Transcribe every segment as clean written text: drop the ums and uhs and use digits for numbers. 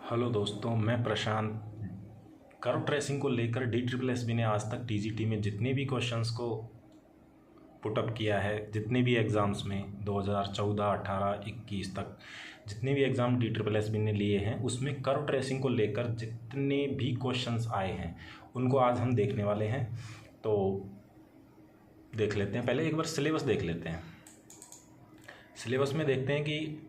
Hello दोस्तों, मैं प्रशांत। Curve tracing को लेकर DSSB ने आज तक TGT में जितने भी क्वेश्चंस को पुटअप किया है, जितने भी एग्ज़ाम्स में 2014, 18, 21 तक जितने भी एग्ज़ाम DSSB ने लिए हैं, उसमें कर्व ट्रेसिंग को लेकर जितने भी क्वेश्चंस आए हैं उनको आज हम देखने वाले हैं। तो देख लेते हैं। पहले एक बार सिलेबस देख लेते हैं। सिलेबस में देखते हैं कि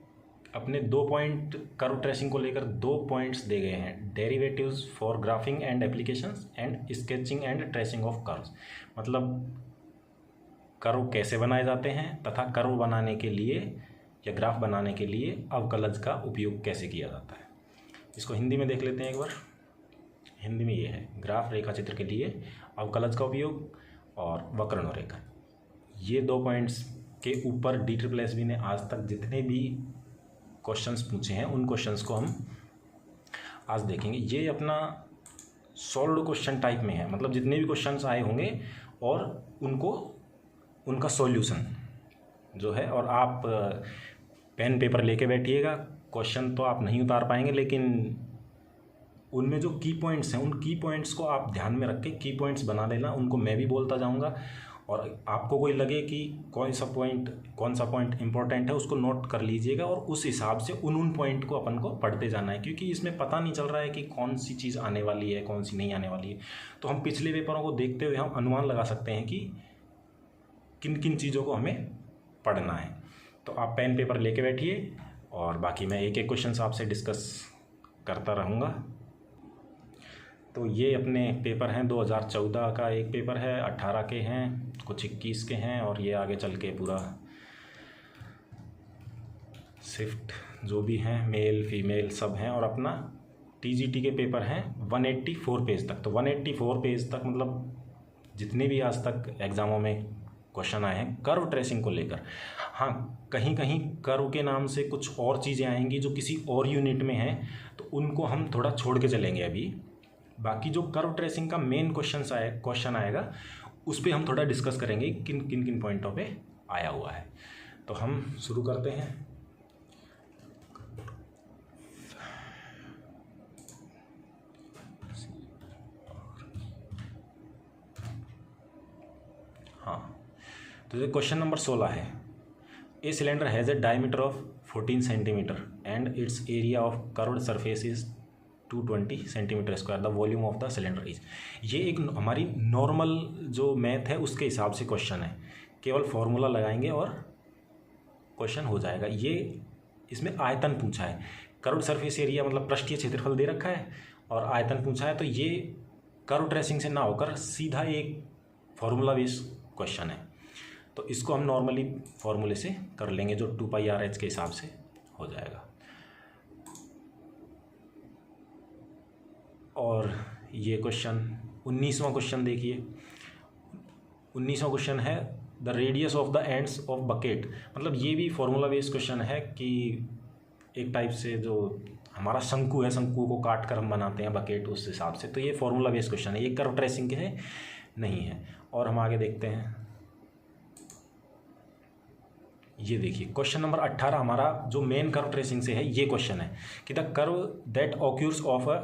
अपने 2 पॉइंट कर्व ट्रेसिंग को लेकर 2 पॉइंट्स दे गए हैं। Derivatives for graphic and applications and sketching and tracing of curves, मतलब कर्व कैसे बनाए जाते हैं तथा कर्व बनाने के लिए या ग्राफ बनाने के लिए अवकलज का उपयोग कैसे किया जाता है। इसको हिंदी में देख लेते हैं एक बार। हिंदी में ये है, ग्राफ रेखा चित्र के लिए अवकलज का उपयोग और वक्र रेखा। ये 2 पॉइंट्स के ऊपर DSSB ने आज तक जितने भी क्वेश्चंस पूछे हैं उन क्वेश्चंस को हम आज देखेंगे। ये अपना सॉल्व्ड क्वेश्चन टाइप में है, मतलब जितने भी क्वेश्चंस आए होंगे और उनका सॉल्यूशन जो है। और आप पेन पेपर लेके बैठिएगा। क्वेश्चन तो आप नहीं उतार पाएंगे, लेकिन उनमें जो की पॉइंट्स हैं उन की पॉइंट्स को आप ध्यान में रख के की पॉइंट्स बना लेना। उनको मैं भी बोलता जाऊंगा और आपको कोई लगे कि कौन सा पॉइंट इंपॉर्टेंट है उसको नोट कर लीजिएगा और उस हिसाब से उन पॉइंट को अपन को पढ़ते जाना है, क्योंकि इसमें पता नहीं चल रहा है कि कौन सी चीज़ आने वाली है, कौन सी नहीं आने वाली है। तो हम पिछले पेपरों को देखते हुए हम अनुमान लगा सकते हैं कि किन किन चीज़ों को हमें पढ़ना है। तो आप पेन पेपर लेके बैठिए और बाकी मैं एक एक क्वेश्चन आपसे डिस्कस करता रहूँगा। तो ये अपने पेपर हैं। 2014 का एक पेपर है, 18 के हैं, कुछ 21 के हैं और ये आगे चल के पूरा शिफ्ट जो भी हैं, मेल फीमेल सब हैं। और अपना TGT के पेपर हैं 184 पेज तक। तो 184 पेज तक मतलब जितने भी आज तक एग्ज़ामों में क्वेश्चन आए हैं कर्व ट्रेसिंग को लेकर। हाँ, कहीं कहीं कर्व के नाम से कुछ और चीज़ें आएंगी जो किसी और यूनिट में हैं, तो उनको हम थोड़ा छोड़ के चलेंगे अभी। बाकी जो कर्व ट्रेसिंग का मेन क्वेश्चन आएगा उस पर हम थोड़ा डिस्कस करेंगे किन किन पॉइंटों पे आया हुआ है। तो हम शुरू करते हैं। हाँ, तो ये क्वेश्चन नंबर 16 है। A cylinder has a diameter of 14 centimetre and it's area of curved surface is 220 centimetre square. The volume of the cylinder is. ये एक हमारी नॉर्मल जो मैथ है उसके हिसाब से क्वेश्चन है। केवल फॉर्मूला लगाएंगे और क्वेश्चन हो जाएगा। ये इसमें आयतन पूछा है। कर्व्ड सरफेस एरिया मतलब पृष्ठीय क्षेत्रफल दे रखा है और आयतन पूछा है। तो ये कर्व ट्रेसिंग से ना होकर सीधा एक फॉर्मूला बेस्ड क्वेश्चन है। तो इसको हम नॉर्मली फॉर्मूले से कर लेंगे जो 2πr/h के हिसाब से हो जाएगा। और ये क्वेश्चन 19वां क्वेश्चन देखिए। 19वां क्वेश्चन है the radius of the ends of bucket. मतलब ये भी फॉर्मूला बेस्ड क्वेश्चन है कि एक टाइप से जो हमारा शंकु है, शंकु को काट कर हम बनाते हैं बकेट, उस हिसाब से। तो ये फॉर्मूला बेस्ड क्वेश्चन है, ये कर्व ट्रेसिंग के है नहीं है। और हम आगे देखते हैं। ये देखिए क्वेश्चन नंबर 18 हमारा जो मेन कर्व ट्रेसिंग से है ये क्वेश्चन है कि the curve that occurs of a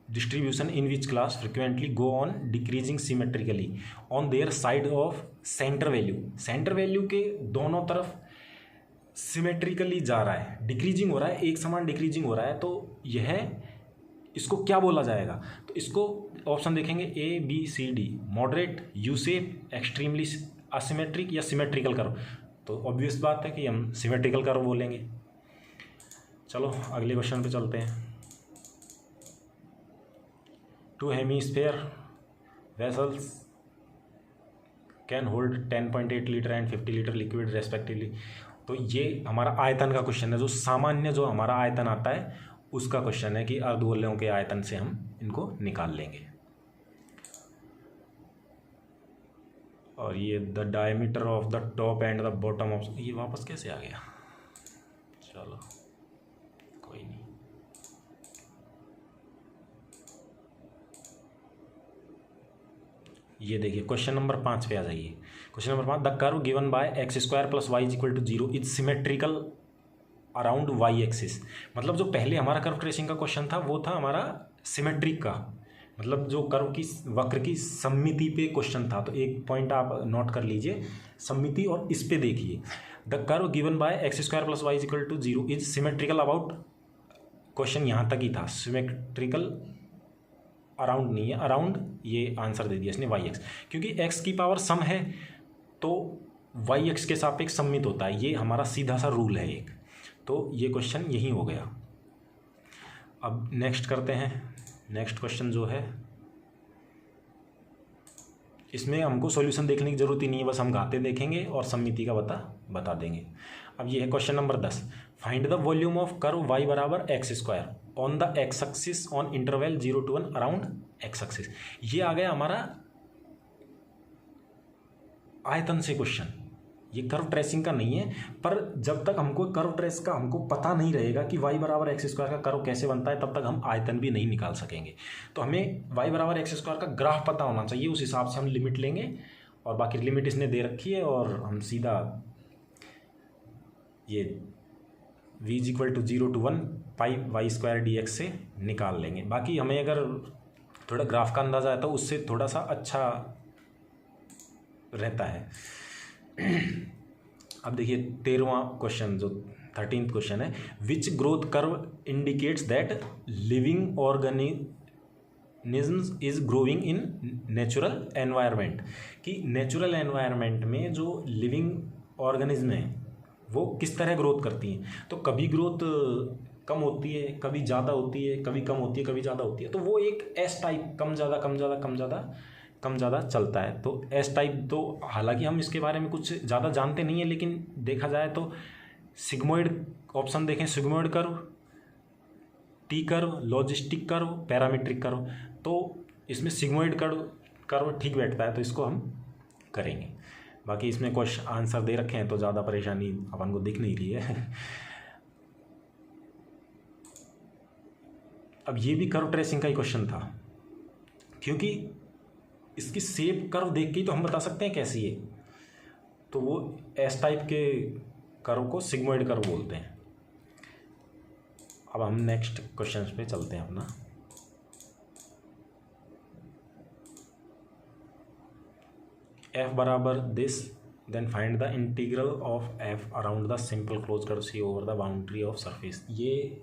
distribution in which class frequently go on decreasing symmetrically on their side of center value। Centre value के दोनों तरफ सिमेट्रिकली जा रहा है, डिक्रीजिंग हो रहा है, एक समान डिक्रीजिंग हो रहा है। तो यह इसको क्या बोला जाएगा? तो इसको ऑप्शन देखेंगे ABCD, moderate, U shape, extremely asymmetric या सिमेट्रिकल कर्व। तो ऑब्वियस बात है कि हम सिमेट्रिकल कर्व बोलेंगे। चलो अगले क्वेश्चन पे चलते हैं। 2 hemisphere vessels can hold 10.8 litre and 50 litre liquid respectively. तो ये हमारा आयतन का क्वेश्चन है। जो सामान्य जो हमारा आयतन आता है उसका क्वेश्चन है कि अर्धगोलों के आयतन से हम इनको निकाल लेंगे। और ये the diameter of the top and the bottom of, ये वापस कैसे आ गया? चलो कोई नहीं। ये देखिए क्वेश्चन नंबर 5 पे आ जाइए। Question number 5, the curve given bye x² + y = 0 is symmetrical around Y axis. मतलब जो पहले हमारा कर्व ट्रेसिंग का क्वेश्चन था वो था हमारा सिमेट्रिक का, मतलब जो कर्व की वक्र की सममिति पे क्वेश्चन था। तो एक पॉइंट आप नोट कर लीजिए, सममिति, और इस पे देखिए the curve given by x square plus y equal to 0 is symmetrical about, question यहाँ तक ही था, सिमेट्रिकल अराउंड नहीं है, अराउंड ये आंसर दे दिया इसने वाई एक्स, क्योंकि एक्स की पावर सम है तो वाई एक्स के सापेक्ष सममित होता है, ये हमारा सीधा सा रूल है एक। तो ये क्वेश्चन यही हो गया। अब नेक्स्ट करते हैं। नेक्स्ट क्वेश्चन जो है इसमें हमको सॉल्यूशन देखने की जरूरत ही नहीं है, बस हम घाते देखेंगे और सममिति का बता देंगे। अब ये है question number 10, find the volume of curve y बराबर x square on the x axis on interval 0 to 1 around x axis. ये आ गया हमारा आयतन से क्वेश्चन, ये कर्व ट्रेसिंग का नहीं है, पर जब तक हमको कर्व ट्रेस का हमको पता नहीं रहेगा कि y बराबर एक्स स्क्वायर का कर्व कैसे बनता है, तब तक हम आयतन भी नहीं निकाल सकेंगे। तो हमें y बराबर एक्स स्क्वायर का ग्राफ पता होना चाहिए, उस हिसाब से हम लिमिट लेंगे, और बाकी लिमिट इसने दे रखी है, और हम सीधा ये v is equal to 0 to 1 pi y square d x से निकाल लेंगे। बाकी हमें अगर थोड़ा ग्राफ का अंदाज़ा है तो उससे थोड़ा सा अच्छा रहता है। अब देखिए 13वां क्वेश्चन जो 13th क्वेश्चन है, which growth curve indicates that living organisms is growing in natural environment, कि नेचुरल एनवायरनमेंट में जो लिविंग ऑर्गेनिज्म है वो किस तरह ग्रोथ करती हैं। तो कभी ग्रोथ कम होती है, कभी ज़्यादा होती है, कभी कम होती है, कभी ज़्यादा होती है, तो वो एक एस टाइप कम ज़्यादा कम ज़्यादा कम ज़्यादा कम ज़्यादा चलता है। तो एस टाइप, तो हालांकि हम इसके बारे में कुछ ज़्यादा जानते नहीं है, लेकिन देखा जाए तो सिग्मोइड ऑप्शन देखें, sigmoid curve, T curve, logistic curve, parametric curve, तो इसमें सिग्मोइड कर्व ठीक बैठता है, तो इसको हम करेंगे। बाकी इसमें क्वेश्चन आंसर दे रखे हैं तो ज़्यादा परेशानी अपन को दिख नहीं रही है। अब ये भी कर्व ट्रेसिंग का ही क्वेश्चन था, क्योंकि इसकी शेप कर्व देख के ही तो हम बता सकते हैं कैसी है। तो वो एस टाइप के कर्व को सिग्मोइड कर्व बोलते हैं। अब हम नेक्स्ट क्वेश्चन पे चलते हैं अपना। f बराबर this, then find the integral of f around the simple close curve c over the boundary of surface. ये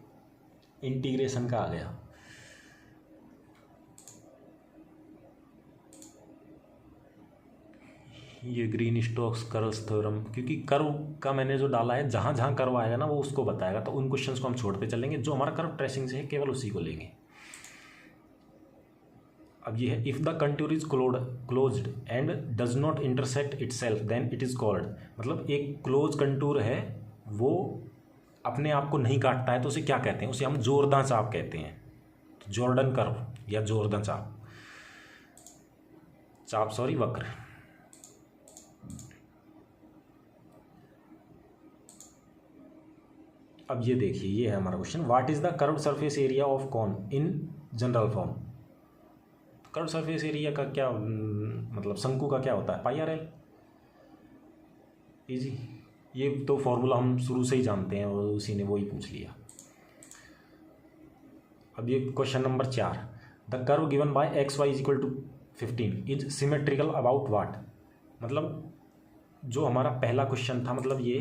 इंटीग्रेशन का आ गया। ये ग्रीन स्टोक्स कर्व्स थ्योरम, क्योंकि कर्व का मैंने जो डाला है, जहाँ जहाँ कर्व आएगा ना वो उसको बताएगा, तो उन क्वेश्चंस को हम छोड़ते चलेंगे, जो हमारा कर्व ट्रेसिंग से है केवल उसी को लेंगे। अब ये है, if the contour is closed and does not intersect itself then it is called, मतलब एक क्लोज कंटूर है वो अपने आप को नहीं काटता है तो उसे क्या कहते हैं, उसे हम जोरदां चाप कहते हैं। तो जॉर्डन कर्व या जोरदां वक्र। अब ये देखिए, ये है हमारा question, what is the curved surface area of cone in general form. Curved surface area का क्या मतलब, शंकु का क्या होता है, पाई आर एल। इजी, ये तो फॉर्मूला हम शुरू से ही जानते हैं और उसी ने वो ही पूछ लिया। अब ये question number 4, the curve given by x y is equal to 15 is symmetrical about what. मतलब जो हमारा पहला क्वेश्चन था, मतलब ये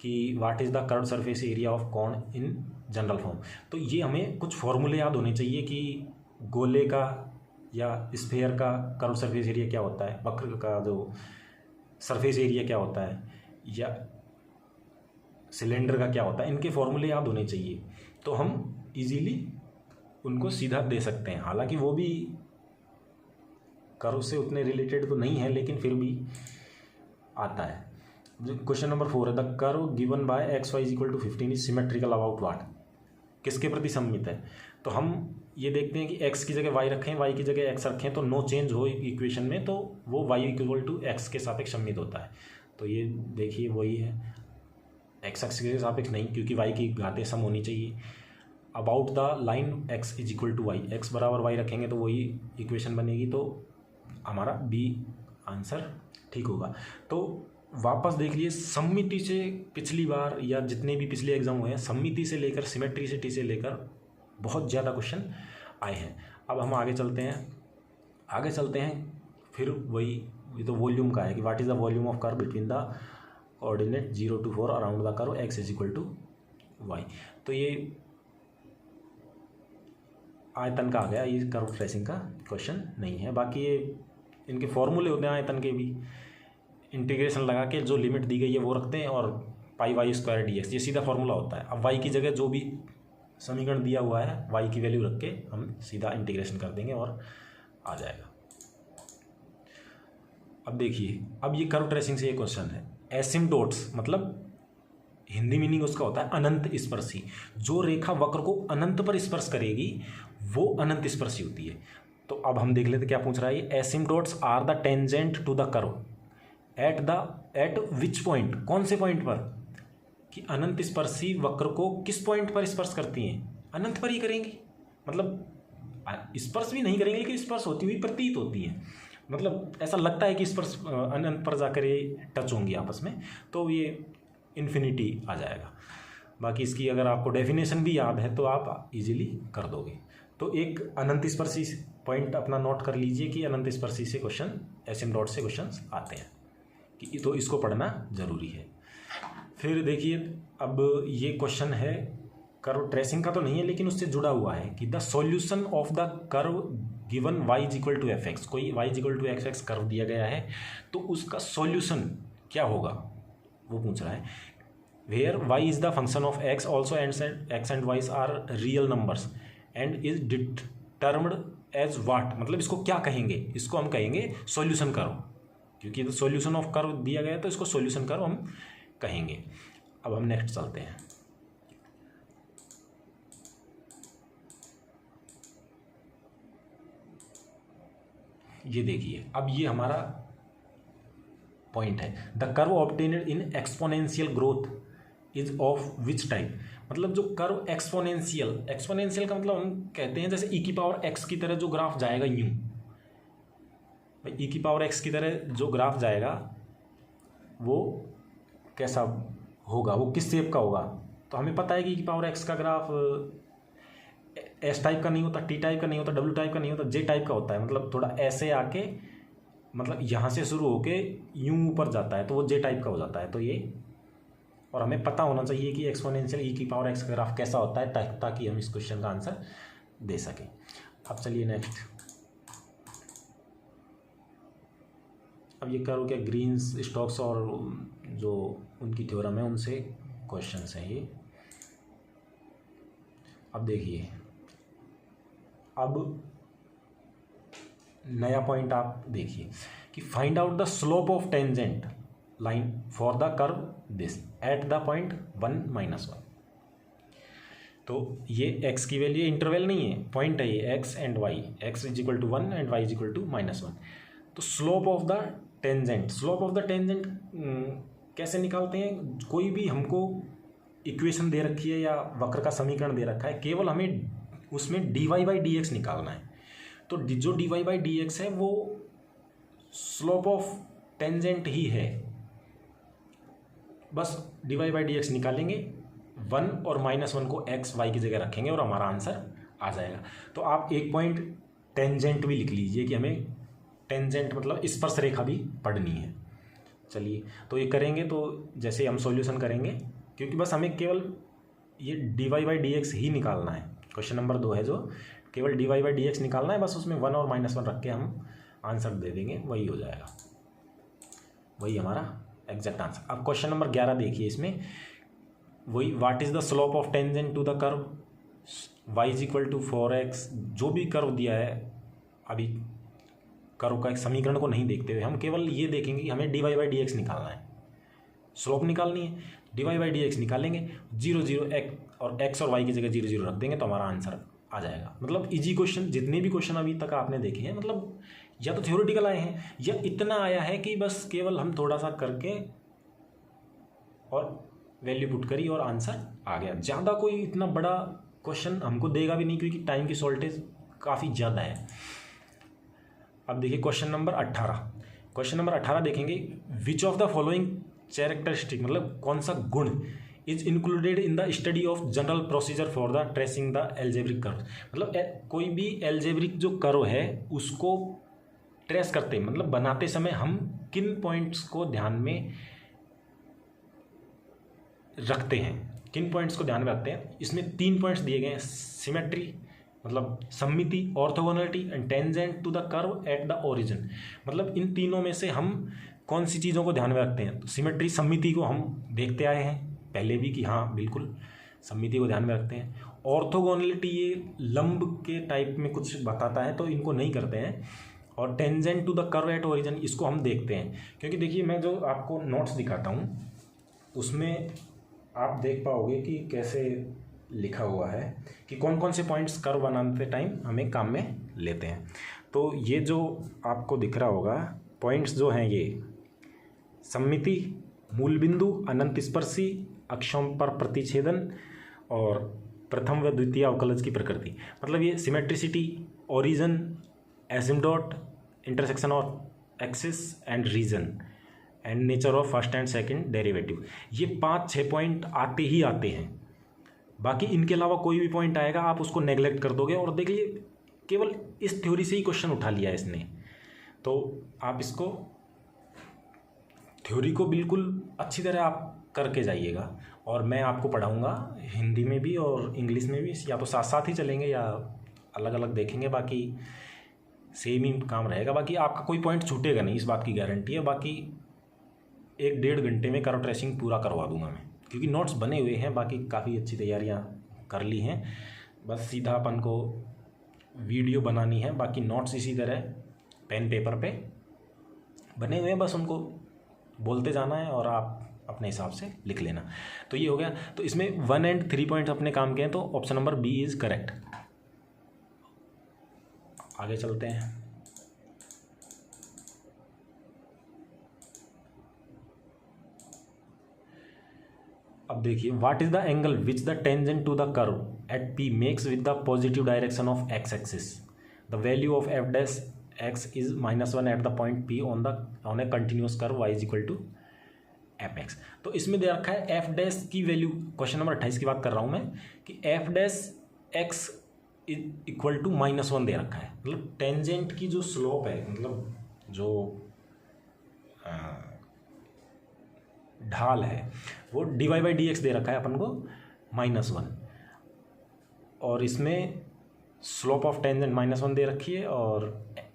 कि what is the curve surface area of cone in general form, तो ये हमें कुछ फॉर्मूले याद होने चाहिए कि गोले का या स्फेयर का कर्व सरफेस एरिया क्या होता है, वक्र का जो सरफेस एरिया क्या होता है, या सिलेंडर का क्या होता है, इनके फॉर्मूले याद होने चाहिए, तो हम इजीली उनको सीधा दे सकते हैं। हालांकि वो भी कर्व से उतने रिलेटेड तो नहीं है, लेकिन फिर भी आता है। क्वेश्चन नंबर 4 है, the curve given by x y is equal to 15 is symmetrical about what, किसके प्रति सममित है। तो हम ये देखते हैं कि x की जगह y रखें, y की जगह x रखें, तो नो चेंज हो इक्वेशन में, तो वो y इक्वल टू एक्स के सापेक्ष सममित होता है। तो ये देखिए वही है, x एक्स के सापेक्ष नहीं, क्योंकि y की घातें सम होनी चाहिए। About the line x is equal to y, x बराबर y रखेंगे तो वही इक्वेशन बनेगी, तो हमारा बी आंसर ठीक होगा। तो वापस देख लिए सममिति से पिछली बार या जितने भी पिछले एग्जाम हुए हैं, सममिति से लेकर सिमेट्रिसिटी से लेकर बहुत ज़्यादा क्वेश्चन आए हैं। अब हम आगे चलते हैं फिर वही, ये तो वॉल्यूम का है कि what is the volume of curve between the coordinate 0 to 4 around the curve x is equal to y. तो ये आयतन का आ गया, ये कर्व ट्रेसिंग का क्वेश्चन नहीं है। बाकी ये इनके फॉर्मूले होते हैं आयतन के भी, इंटीग्रेशन लगा के जो लिमिट दी गई है वो रखते हैं और पाई वाई स्क्वायर डी एक्स, ये सीधा फॉर्मूला होता है। अब वाई की जगह जो भी समीकरण दिया हुआ है वाई की वैल्यू रख के हम सीधा इंटीग्रेशन कर देंगे और आ जाएगा। अब देखिए, अब ये कर्व ट्रेसिंग से ये क्वेश्चन है, एसिम्प्टोट्स मतलब हिंदी मीनिंग उसका होता है अनंत स्पर्शी। जो रेखा वक्र को अनंत पर स्पर्श करेगी वो अनंत स्पर्शी होती है। तो अब हम देख लेते क्या पूछ रहा है ये, asymptotes are the tangent to the curve at which point, कौन से पॉइंट पर, कि अनंत स्पर्शी वक्र को किस पॉइंट पर स्पर्श करती हैं, अनंत पर ही करेंगी। मतलब स्पर्श भी नहीं करेंगे लेकिन स्पर्श होती हुई प्रतीत होती है, मतलब ऐसा लगता है कि स्पर्श अनंत पर जाकर ये टच होंगी आपस में, तो ये इन्फिनिटी आ जाएगा। बाकी इसकी अगर आपको डेफिनेशन भी याद है तो आप इजीली कर दोगे। तो एक अनंत स्पर्शी पॉइंट अपना नोट कर लीजिए कि अनंत स्पर्शी से क्वेश्चन, एसिम्प्टोट से क्वेश्चन आते हैं, कि तो इसको पढ़ना जरूरी है। फिर देखिए, अब ये क्वेश्चन है कर्व ट्रेसिंग का तो नहीं है लेकिन उससे जुड़ा हुआ है कि the solution of the curve given y is equal to f x, कोई y is equal to x x curve दिया गया है तो उसका सॉल्यूशन क्या होगा वो पूछ रहा है। Where y is the function of x also x and y are real numbers and is determined as what, मतलब इसको क्या कहेंगे, इसको हम कहेंगे सॉल्यूशन कर्व, क्योंकि तो सॉल्यूशन ऑफ कर्व दिया गया है तो इसको सॉल्यूशन कर्व हम कहेंगे। अब हम नेक्स्ट चलते हैं। ये देखिए, अब ये हमारा पॉइंट है, the curve obtained in exponential growth is of which type, मतलब जो कर्व एक्सपोनेंशियल का मतलब हम कहते हैं जैसे e की पावर x की तरह जो ग्राफ जाएगा यूं, भाई e की पावर x की तरह जो ग्राफ जाएगा वो कैसा होगा, वो किस शेप का होगा। तो हमें पता है कि e की पावर x का ग्राफ एस टाइप का नहीं होता, टी टाइप का नहीं होता, डब्ल्यू टाइप का नहीं होता, जे टाइप का होता है, मतलब थोड़ा ऐसे आके मतलब यहाँ से शुरू होके यूं ऊपर जाता है तो वो जे टाइप का हो जाता है। तो ये, और हमें पता होना चाहिए कि एक्सपोनेंशियल ई की पावर एक्स का ग्राफ कैसा होता है ताकि हम इस क्वेश्चन का आंसर दे सकें। अब चलिए नेक्स्ट, अब ये कर्व क्या ग्रीन्स, स्टोक्स और जो उनकी थ्योरम है उनसे क्वेश्चंस हैं ये। अब देखिए, अब नया पॉइंट आप देखिए कि find out the slope of tangent line for the curve this eight the point 1 - 1। तो ये x की वैल्यू इंटरवल नहीं है, पॉइंट है ये x and y, x is equal to 1 and y is equal to -1। तो स्लोप ऑफ द टेंजेंट कैसे निकालते हैं, कोई भी हमको इक्वेशन दे रखी है या वक्र का समीकरण दे रखा है, केवल हमें उसमें dy/dx निकालना है। तो जो dy/dx है वो स्लोप ऑफ टेंजेंट ही है, बस dy/dx निकालेंगे, 1 और -1 को x y की जगह रखेंगे और हमारा आंसर आ जाएगा। तो आप एक पॉइंट टेंजेंट भी लिख लीजिए कि हमें टेंजेंट मतलब स्पर्श रेखा भी पढ़नी है। चलिए, तो ये करेंगे तो जैसे हम सॉल्यूशन करेंगे, क्योंकि बस हमें केवल ये dy/dx ही निकालना है। क्वेश्चन नंबर 2 है जो केवल dy/dx निकालना है, बस उसमें 1 और -1 रख के हम आंसर दे देंगे, वही हो जाएगा, वही हमारा एग्जैक्ट आंसर। अब क्वेश्चन नंबर 11 देखिए, इसमें वही what is the slope of tangent to the curve y is equal to 4x, जो भी कर्व दिया है, अभी कर्व का एक समीकरण को नहीं देखते हुए हम केवल ये देखेंगे कि हमें dy/dx निकालना है, स्लोप निकालनी है, dy/dx निकालेंगे, 0 0 x और x और y की जगह 0 0 रख देंगे तो हमारा आंसर आ जाएगा। मतलब इजी क्वेश्चन, जितने भी क्वेश्चन अभी तक आपने देखे हैं, मतलब या तो थ्योरेटिकल आए हैं या इतना आया है कि बस केवल हम थोड़ा सा करके और वैल्यू पुट करी और आंसर आ गया। ज़्यादा कोई इतना बड़ा क्वेश्चन हमको देगा भी नहीं, क्योंकि टाइम की शॉर्टेज काफ़ी ज़्यादा है। अब देखिए क्वेश्चन नंबर 18, क्वेश्चन नंबर 18 देखेंगे, विच ऑफ द फॉलोइंग कैरेक्टरिस्टिक, मतलब कौन सा गुण is included in the study of general procedure for the tracing the algebraic curve. मतलब कोई भी एल्जेब्रिक जो कर्व है उसको ट्रेस करते हैं, मतलब बनाते समय हम किन पॉइंट्स को ध्यान में रखते हैं, किन पॉइंट्स को ध्यान में रखते हैं। इसमें 3 पॉइंट्स दिए गए हैं, सिमेट्री मतलब सममिति, orthogonality and tangent to the curve at the origin. मतलब इन तीनों में से हम कौन सी चीज़ों को ध्यान में रखते हैं। तो सिमेट्री, सममिति को हम देखते आए हैं पहले भी कि हाँ बिल्कुल सममिति को ध्यान में रखते हैं। ऑर्थोगोनलिटी ये लंब के टाइप में कुछ बताता है तो इनको नहीं करते हैं। और tangent to the curve at origin इसको हम देखते हैं, क्योंकि देखिए मैं जो आपको नोट्स दिखाता हूँ उसमें आप देख पाओगे कि कैसे लिखा हुआ है कि कौन कौन से पॉइंट्स कर्व बनाते टाइम हमें काम में लेते हैं। तो ये जो आपको दिख रहा होगा पॉइंट्स जो हैं ये सममिति, मूल बिंदु, अनंत स्पर्शी, अक्षों पर प्रतिच्छेदन और प्रथम व द्वितीय अवकलज की प्रकृति। मतलब ये symmetricity, origin, asymptote, intersection of axis and region and nature of first and second derivative, ये 5-6 पॉइंट आते ही आते हैं। बाकी इनके अलावा कोई भी पॉइंट आएगा आप उसको नेगलेक्ट कर दोगे। और देखिए केवल इस थ्योरी से ही क्वेश्चन उठा लिया है इसने, तो आप इसको थ्योरी को बिल्कुल अच्छी तरह आप करके जाइएगा। और मैं आपको पढ़ाऊँगा हिंदी में भी और इंग्लिश में भी, या तो साथ साथ ही चलेंगे या अलग अलग देखेंगे, बाकी सेम ही काम रहेगा। बाकी आपका कोई पॉइंट छूटेगा नहीं, इस बात की गारंटी है। बाकी 1-1.5 घंटे में कर्व ट्रेसिंग पूरा करवा दूंगा मैं, क्योंकि नोट्स बने हुए हैं, बाकी काफ़ी अच्छी तैयारियां कर ली हैं। बस सीधा अपन को वीडियो बनानी है, बाकी नोट्स इसी तरह पेन पेपर पे बने हुए हैं, बस उनको बोलते जाना है और आप अपने हिसाब से लिख लेना। तो ये हो गया। तो इसमें 1 and 3 पॉइंट्स अपने काम के हैं, तो option number B is correct. आगे चलते हैं। अब देखिए, what is the angle which the tangent to the curve at P makes with the positive direction of x axis. The value of f dash x is -1 at the point P on a continuous curve y is equal to f x. तो इसमें दे रखा है f dash की value, question number 28 की बात कर रहा हूँ मैं, कि f dash x equal to -1 दे रखा है। मतलब टेंजेंट की जो स्लोप है, मतलब जो ढाल है, वो dy/dx दे रखा है अपन को -1, और इसमें स्लोप ऑफ टेंजेंट -1 दे रखी है और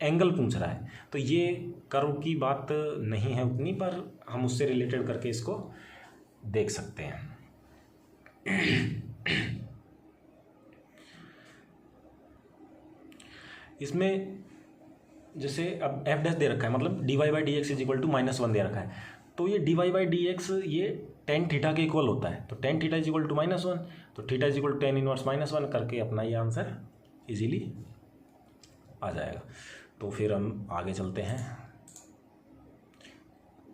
एंगल पूछ रहा है। तो ये कर्व की बात नहीं है उतनी, पर हम उससे रिलेटेड करके इसको देख सकते हैं। इसमें जैसे अब एफ डैश दे रखा है, मतलब dy/dx इज इक्वल टू -1 दे रखा है, तो ये dy/dx ये tan थीटा के इक्वल होता है। तो tan theta is equal to -1, तो theta is equal to tan inverse -1 करके अपना ये आंसर इजीली आ जाएगा। तो फिर हम आगे चलते हैं।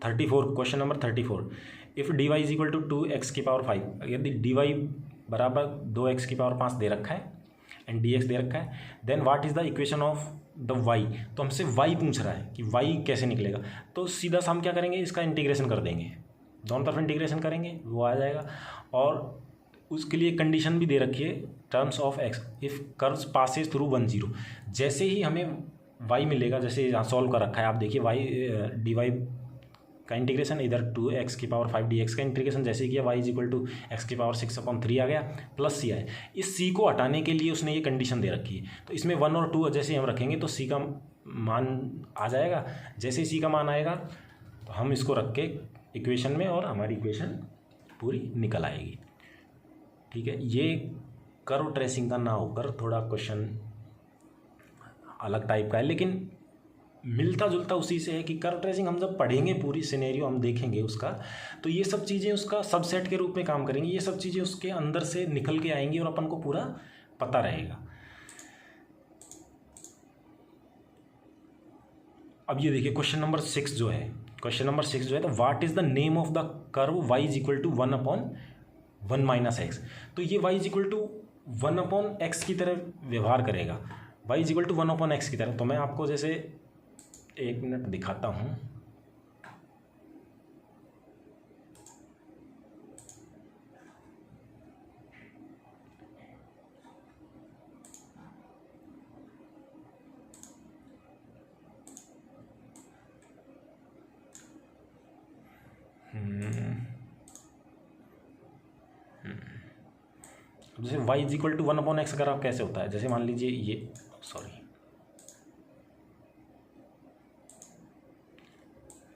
34, question number 34, if dy is equal to 2x⁵, यदि dy बराबर 2x⁵ दे रखा है एंड dx दे रखा है, then what is the equation of the y। तो हमसे y पूछ रहा है कि y कैसे निकलेगा। तो सीधा सा हम क्या करेंगे, इसका इंटीग्रेशन कर देंगे, दोनों तरफ इंटीग्रेशन करेंगे, वो आ जाएगा। और उसके लिए कंडीशन भी दे रखी है, terms of x if curves passes through 1 0। जैसे ही हमें y मिलेगा, जैसे यहाँ सॉल्व कर रखा है, आप देखिए y dy का इंटीग्रेशन, इधर 2x⁵ dx का इंटीग्रेशन जैसे किया, y is equal to x⁵ आ गया, प्लस c आया। इस c को हटाने के लिए उसने ये कंडीशन दे रखी है। तो इसमें 1 और 2 जैसे हम रखेंगे तो c का मान आ जाएगा। जैसे ही c का मान आएगा तो हम इसको रख के इक्वेशन में, और हमारी इक्वेशन पूरी निकल आएगी। ठीक है, ये कर्व ट्रेसिंग का ना होकर थोड़ा क्वेश्चन अलग टाइप का है, लेकिन मिलता जुलता उसी से है कि कर्व ट्रेसिंग हम जब पढ़ेंगे, पूरी सिनेरियो हम देखेंगे उसका, तो ये सब चीज़ें उसका सबसेट के रूप में काम करेंगी। ये सब चीज़ें उसके अंदर से निकल के आएंगी और अपन को पूरा पता रहेगा। अब ये देखिए क्वेश्चन नंबर 6 जो है, तो what is the name of the curve y is equal to 1/1 - x। तो ये y is equal to 1/x की तरह व्यवहार करेगा, y is equal to 1/x की तरह। तो मैं आपको जैसे 1 मिनट दिखाता हूँ। जैसे y is equal to 1/x अगर आप कैसे होता है, जैसे मान लीजिए ये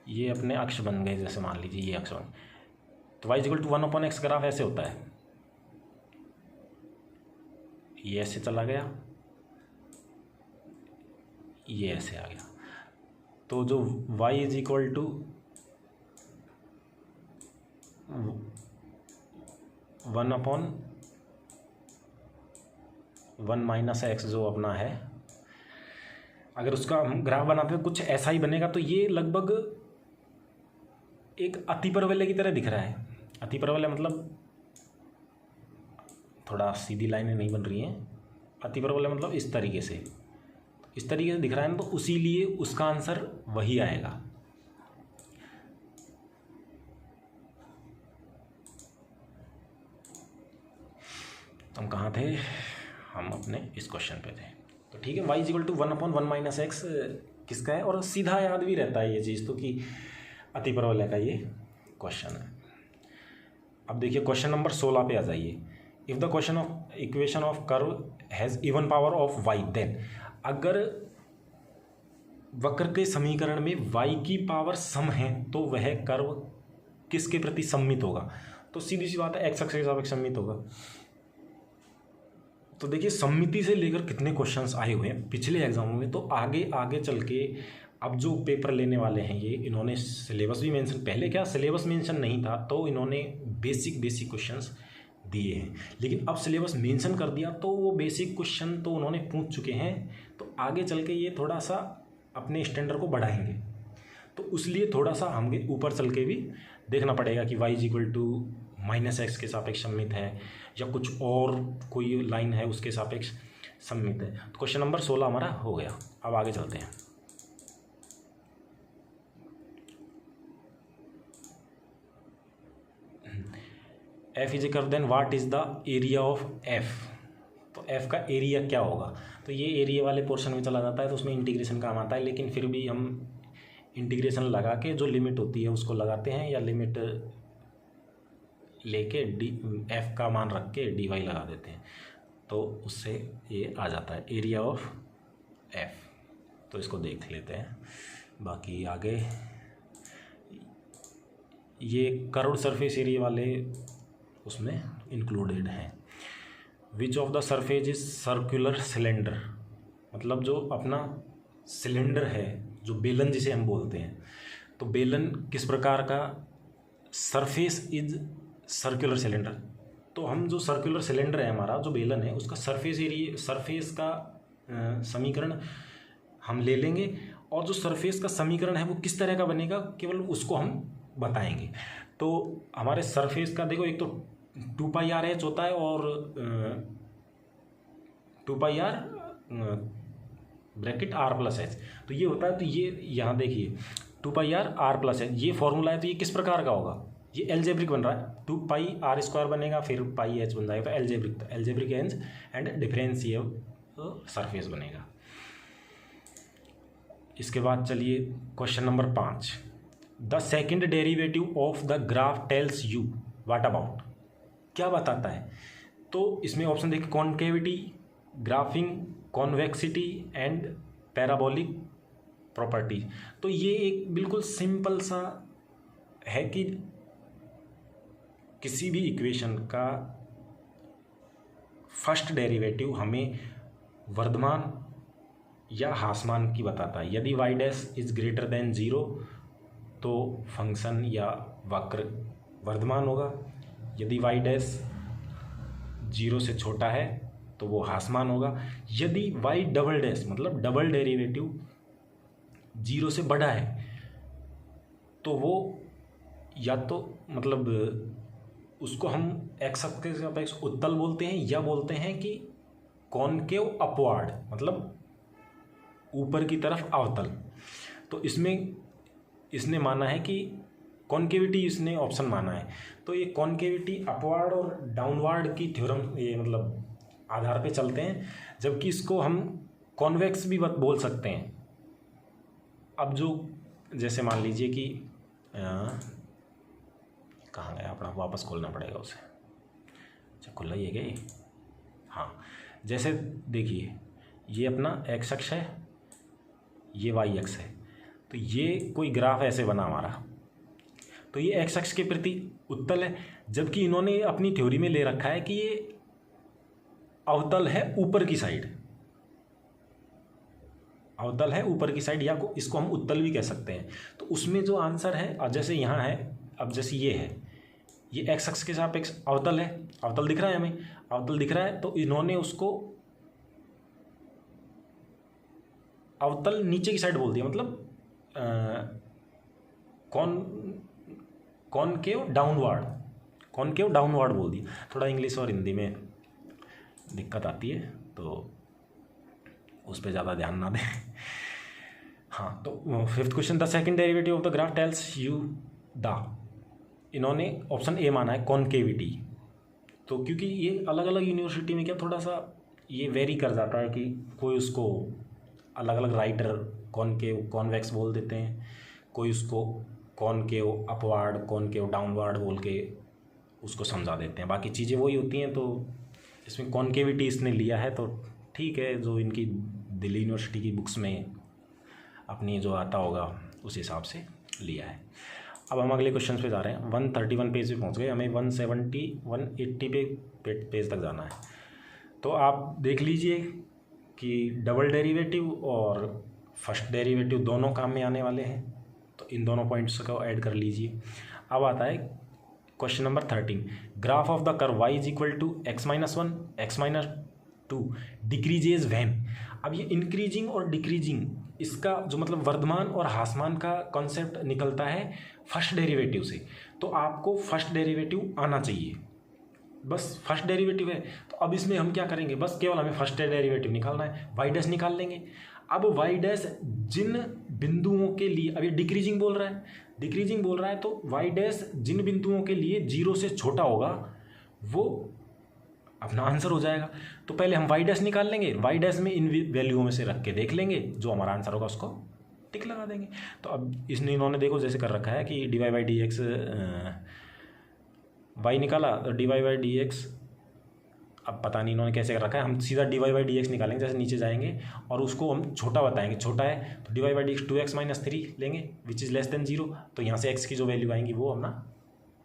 ये अपने अक्ष बन गए, जैसे मान लीजिए ये अक्ष बन, तो y is equal to 1/x graph ऐसे होता है, ये ऐसे चला गया, ये ऐसे आ गया। तो जो y is equal to 1/1 - x जो अपना है, अगर उसका हम ग्राफ बनाते हैं कुछ ऐसा ही बनेगा। तो ये लगभग एक अतिपरवलय की तरह दिख रहा है। अतिपरवलय मतलब थोड़ा सीधी लाइनें नहीं बन रही हैं, अतिपरवलय मतलब इस तरीके से दिख रहा है ना, तो उसी लिए उसका आंसर वही आएगा। हम कहाँ थे, हम अपने इस क्वेश्चन पे थे। तो ठीक है, y is equal to 1/1 - x किसका है, और सीधा याद भी रहता है ये चीज़ तो कि अतिपरवलय का ये क्वेश्चन है। अब देखिए क्वेश्चन नंबर 16 पे आ जाइए। If the equation of curve has even power of y, then अगर वक्र के समीकरण में y की पावर सम है तो वह कर्व किसके प्रति सम्मित होगा। तो सीधी सी बात है, x अक्ष के सापेक्ष सम्मित होगा। तो देखिए सम्मिति से लेकर कितने क्वेश्चंस आए हुए हैं पिछले एग्जामों में। तो आगे आगे चल के अब जो पेपर लेने वाले हैं ये, इन्होंने सिलेबस भी मेंशन, पहले क्या सिलेबस मेंशन नहीं था तो इन्होंने बेसिक क्वेश्चंस दिए हैं, लेकिन अब सिलेबस मेंशन कर दिया तो वो बेसिक क्वेश्चन तो उन्होंने पूछ चुके हैं। तो आगे चल के ये थोड़ा सा अपने स्टैंडर्ड को बढ़ाएंगे, तो इसलिए थोड़ा सा हमें ऊपर चल के भी देखना पड़ेगा कि y is equal to -x के सापेक्ष सम्मित है या कुछ और कोई लाइन है उसके सापेक्ष सम्मित है। तो क्वेश्चन नंबर 16 हमारा हो गया। अब आगे चलते हैं। f is equal to then is is area area f। तो f का एरिया क्या होगा, तो ये एरिया वाले पोर्शन में चला जाता है, तो उसमें इंटीग्रेशन काम आता है, लेकिन फिर भी हम इंटीग्रेशन लगा के जो लिमिट होती है उसको लगाते हैं, या लिमिट लेके f का मान रख के dy लगा देते हैं, तो उससे ये आ जाता है एरिया ऑफ f। तो इसको देख लेते हैं। बाकी आगे ये कर्व्ड सरफेस एरिया वाले उसमें इंक्लूडेड हैं। विच of the surface is circular cylinder, मतलब जो अपना सिलेंडर है, जो बेलन जिसे हम बोलते हैं, तो बेलन किस प्रकार का, सरफेस इज सर्कुलर सिलेंडर। तो हम जो सर्कुलर सिलेंडर है हमारा, जो बेलन है, उसका सरफेस का समीकरण हम ले लेंगे, और जो सरफेस का समीकरण है वो किस तरह का बनेगा केवल उसको हम बताएंगे। तो हमारे सरफेस का देखो, एक तो 2πr/h होता है और 2πr ब्रैकेट r+h, तो ये होता है। तो ये यहाँ देखिए 2πr r+h ये फॉर्मूला है, तो ये किस प्रकार का होगा, ये एल्जेब्रिक बन रहा है। 2πr² बनेगा, फिर πh बन जाएगा, तो एल्जेब्रिक एंड डिफरेंशियल सरफेस बनेगा। इसके बाद चलिए question number 5। The second derivative of the graph tells you what about, क्या बताता है। तो इसमें ऑप्शन देखिए, concavity, graphic, convexity and parabolic property. तो ये एक बिल्कुल सिंपल सा है कि किसी भी इक्वेशन का फर्स्ट डेरिवेटिव हमें वर्धमान या ह्रासमान की बताता है। यदि y dash is greater than 0 तो फंक्शन या वक्र वर्धमान होगा, यदि y डैश 0 से छोटा है तो वो ह्रासमान होगा, यदि y डबल डैश मतलब डबल डेरिवेटिव 0 से बड़ा है तो वो या तो मतलब उसको हम x अक्ष के सापेक्ष उत्तल बोलते हैं, या बोलते हैं कि कॉनकेव अपवार्ड मतलब ऊपर की तरफ अवतल। तो इसमें इसने माना है कि कॉन्केविटी, इसने ऑप्शन माना है। तो ये कॉन्केविटी अपवार्ड और डाउनवार्ड की थ्योरम ये मतलब आधार पे चलते हैं, जबकि इसको हम कॉन्वेक्स भी बोल सकते हैं। अब जो जैसे मान लीजिए कि कहाँ गया अपना, वापस खोलना पड़ेगा उसे। अच्छा खुला ही है क्या ये, हाँ, जैसे देखिए ये अपना एक्स अक्ष है, ये वाई अक्ष है, तो ये कोई ग्राफ ऐसे बना हमारा, तो ये एक्स अक्ष के प्रति उत्तल है, जबकि इन्होंने अपनी थ्योरी में ले रखा है कि ये अवतल है ऊपर की साइड, अवतल है ऊपर की साइड, या इसको हम उत्तल भी कह सकते हैं। तो उसमें जो आंसर है, अब जैसे यहाँ है, अब जैसे ये है, ये एक्स अक्ष के सापेक्ष अवतल है, अवतल दिख रहा है हमें, अवतल दिख रहा है, तो इन्होंने उसको अवतल नीचे की साइड बोल दिया, मतलब कॉनकेव डाउनवर्ड बोल दिया। थोड़ा इंग्लिश और हिंदी में दिक्कत आती है तो उस पर ज़्यादा ध्यान ना दें। हाँ, तो fifth question, the second derivative of the graph tells you the, इन्होंने ऑप्शन ए माना है कॉनकेविटी। तो क्योंकि ये अलग अलग यूनिवर्सिटी में क्या थोड़ा सा ये वेरी कर जाता है कि कोई उसको अलग अलग राइटर कॉनकेव कॉन्वेक्स बोल देते हैं, कोई उसको कॉनकेव अपवार्ड कॉनकेव डाउनवर्ड बोल के उसको समझा देते हैं, बाकी चीज़ें वही होती हैं। तो इसमें कॉनकेविटी इसने लिया है, तो ठीक है, जो इनकी दिल्ली यूनिवर्सिटी की बुक्स में अपनी जो आता होगा उस हिसाब से लिया है। अब हम अगले क्वेश्चन पे जा रहे हैं। 131 पेज पे पहुंच गए, हमें 170 180 पेज तक जाना है। तो आप देख लीजिए कि डबल डेरिवेटिव और फर्स्ट डेरिवेटिव दोनों काम में आने वाले हैं, तो इन दोनों पॉइंट्स को ऐड कर लीजिए। अब आता है question number 13, graph of the curve y is equal to x-1 x-2 decreases when. अब ये इंक्रीजिंग और डिक्रीजिंग, इसका जो मतलब वर्धमान और ह्रासमान का कॉन्सेप्ट निकलता है फर्स्ट डेरिवेटिव से। तो आपको फर्स्ट डेरिवेटिव आना चाहिए, बस फर्स्ट डेरिवेटिव है। तो अब इसमें हम क्या करेंगे, बस केवल हमें फर्स्ट डेरिवेटिव निकालना है, वाई डैश निकाल लेंगे। अब वाई डैश जिन बिंदुओं के लिए, अब ये डिक्रीजिंग बोल रहा है, तो वाई डैश जिन बिंदुओं के लिए 0 से छोटा होगा वो अपना आंसर हो जाएगा। तो पहले हम वाई डैश निकाल लेंगे, वाई डैश में इन वैल्यूओं में से रख के देख लेंगे, जो हमारा आंसर होगा उसको टिक लगा देंगे। तो अब इसने इन्होंने देखो जैसे कर रखा है कि d y by d x, y निकाला तो d y by d x, अब पता नहीं इन्होंने कैसे कर रखा है, हम सीधा d y by d x निकालेंगे, जैसे नीचे जाएंगे और उसको हम छोटा बताएंगे, छोटा है तो d y by d x 2x-3 लेंगे विच इज़ लेस देन 0, तो यहाँ से x की जो वैल्यू आएंगी वो अपना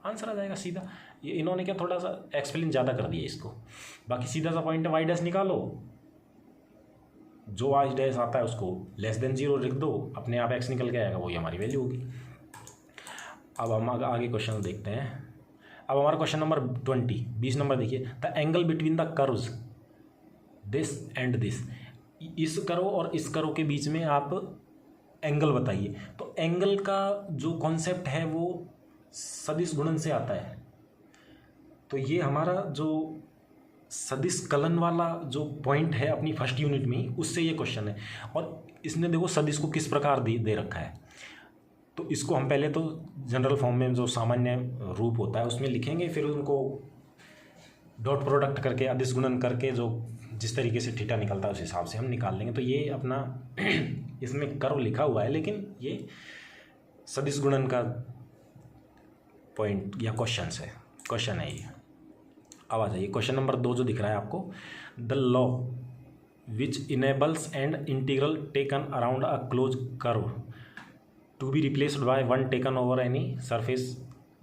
आंसर आ जाएगा सीधा। ये इन्होंने क्या थोड़ा सा एक्सप्लेन ज़्यादा कर दिया इसको, बाकी सीधा सा पॉइंट है, वाई डैश निकालो, जो वाई डैश आता है उसको लेस देन 0 लिख दो, अपने आप x निकल के आएगा, वही हमारी वैल्यू होगी। अब हम आगे क्वेश्चन देखते हैं। अब हमारा क्वेश्चन नंबर 20 नंबर देखिए, the angle between the curves this and this, इस कर्व और इस कर्व के बीच में आप एंगल बताइए। तो एंगल का जो कॉन्सेप्ट है वो सदिश गुणन से आता है, तो ये हमारा जो सदिश कलन वाला जो पॉइंट है अपनी फर्स्ट यूनिट में, उससे ये क्वेश्चन है। और इसने देखो सदिश को किस प्रकार दे रखा है, तो इसको हम पहले तो जनरल फॉर्म में जो सामान्य रूप होता है उसमें लिखेंगे, फिर उनको डॉट प्रोडक्ट करके अदिश गुणन करके जो जिस तरीके से थीटा निकलता है उस हिसाब से हम निकाल लेंगे। तो ये अपना इसमें कर्व लिखा हुआ है, लेकिन ये सदिश गुणन का पॉइंट या क्वेश्चन है ये। अब आ जाइए क्वेश्चन नंबर 2 जो दिख रहा है आपको, the law which enables and integral taken around a close curve to be replaced by one taken over any surface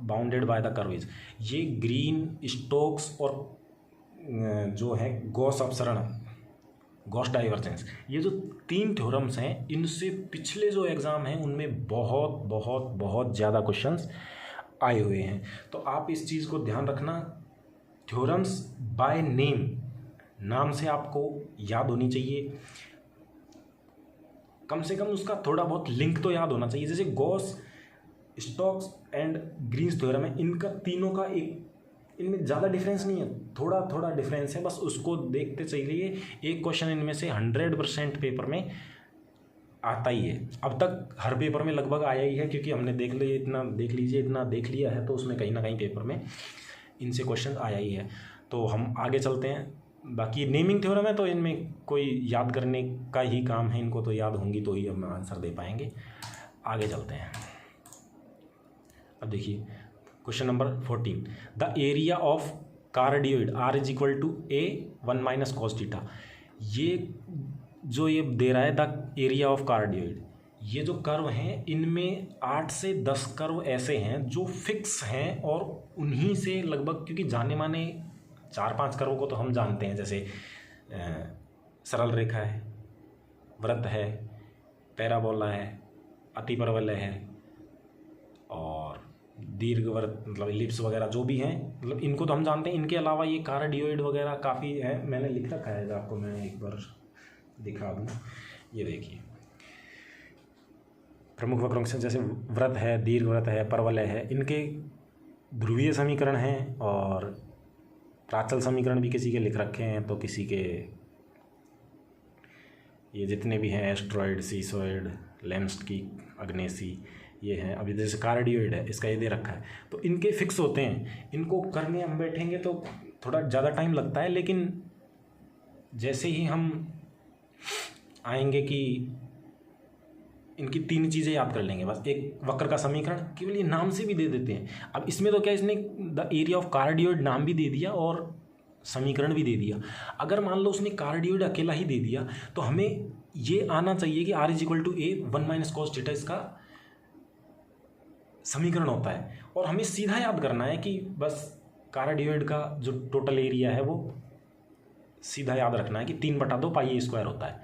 bounded by the curve is. ये ग्रीन, स्टोक्स और जो है गॉस अपसरण, गॉस डाइवर्जेंस, ये जो 3 थ्योरम्स हैं, इनसे पिछले जो एग्ज़ाम हैं उनमें बहुत बहुत बहुत ज़्यादा क्वेश्चंस आए हुए हैं। तो आप इस चीज़ को ध्यान रखना, थ्योरम्स बाय नेम, नाम से आपको याद होनी चाहिए, कम से कम उसका थोड़ा बहुत लिंक तो याद होना चाहिए। जैसे Gauss, Stokes and Green's theorem है, इनका तीनों का इनमें ज़्यादा डिफरेंस नहीं है, थोड़ा थोड़ा डिफरेंस है, बस उसको देखते चलिए। एक क्वेश्चन इनमें से 100% पेपर में आता ही है, अब तक हर पेपर में लगभग आया ही है, क्योंकि हमने देख लिया है, तो उसमें कहीं ना कहीं पेपर में इनसे क्वेश्चन आया ही है। तो हम आगे चलते हैं। बाकी नेमिंग थ्योरम है तो इनमें कोई याद करने का ही काम है, इनको तो याद होंगी तो ही हम आंसर दे पाएंगे। आगे चलते हैं। अब देखिए question number 14, the area of cardioid R is equal to A 1 minus cos theta, ये जो ये दे रहा है द एरिया ऑफ कार्डियोइड, ये जो कर्व हैं इनमें 8 से 10 कर्व ऐसे हैं जो फिक्स हैं और उन्हीं से लगभग, क्योंकि जाने माने 4-5 कर्व को तो हम जानते हैं, जैसे सरल रेखा है, वृत्त है, पैराबोला है, अतिपरवलय है और दीर्घवृत्त मतलब इलिप्स वगैरह जो भी हैं, मतलब इनको तो हम जानते हैं। इनके अलावा ये कार्डियोइड वगैरह काफ़ी है, मैंने लिख रखा है, आपको मैं एक बार दिखा दूँ। ये देखिए प्रमुख वक्रों से जैसे वृत्त है, दीर्घवृत्त है, परवलय है, इनके ध्रुवीय समीकरण हैं और प्राचल समीकरण भी किसी के लिख रखे हैं, तो किसी के ये जितने भी हैं एस्ट्रॉयड, सीसॉयड, लेम्सकी, अग्नेसी, ये हैं। अभी जैसे कार्डियोइड है, इसका ये दे रखा है, तो इनके फिक्स होते हैं। इनको करने हम बैठेंगे तो थोड़ा ज़्यादा टाइम लगता है, लेकिन जैसे ही हम आएंगे कि इनकी 3 चीज़ें याद कर लेंगे बस। एक वक्र का समीकरण, केवल ये नाम से भी दे देते हैं। अब इसमें तो क्या, इसने द एरिया ऑफ कार्डियोइड नाम भी दे दिया और समीकरण भी दे दिया। अगर मान लो उसने कार्डियोइड अकेला ही दे दिया तो हमें ये आना चाहिए कि R is equal to A 1 minus cos theta इसका समीकरण होता है, और हमें सीधा याद करना है कि बस कार्डियोइड का जो टोटल एरिया है वो सीधा याद रखना है कि 3/2 पाई A स्क्वायर होता है।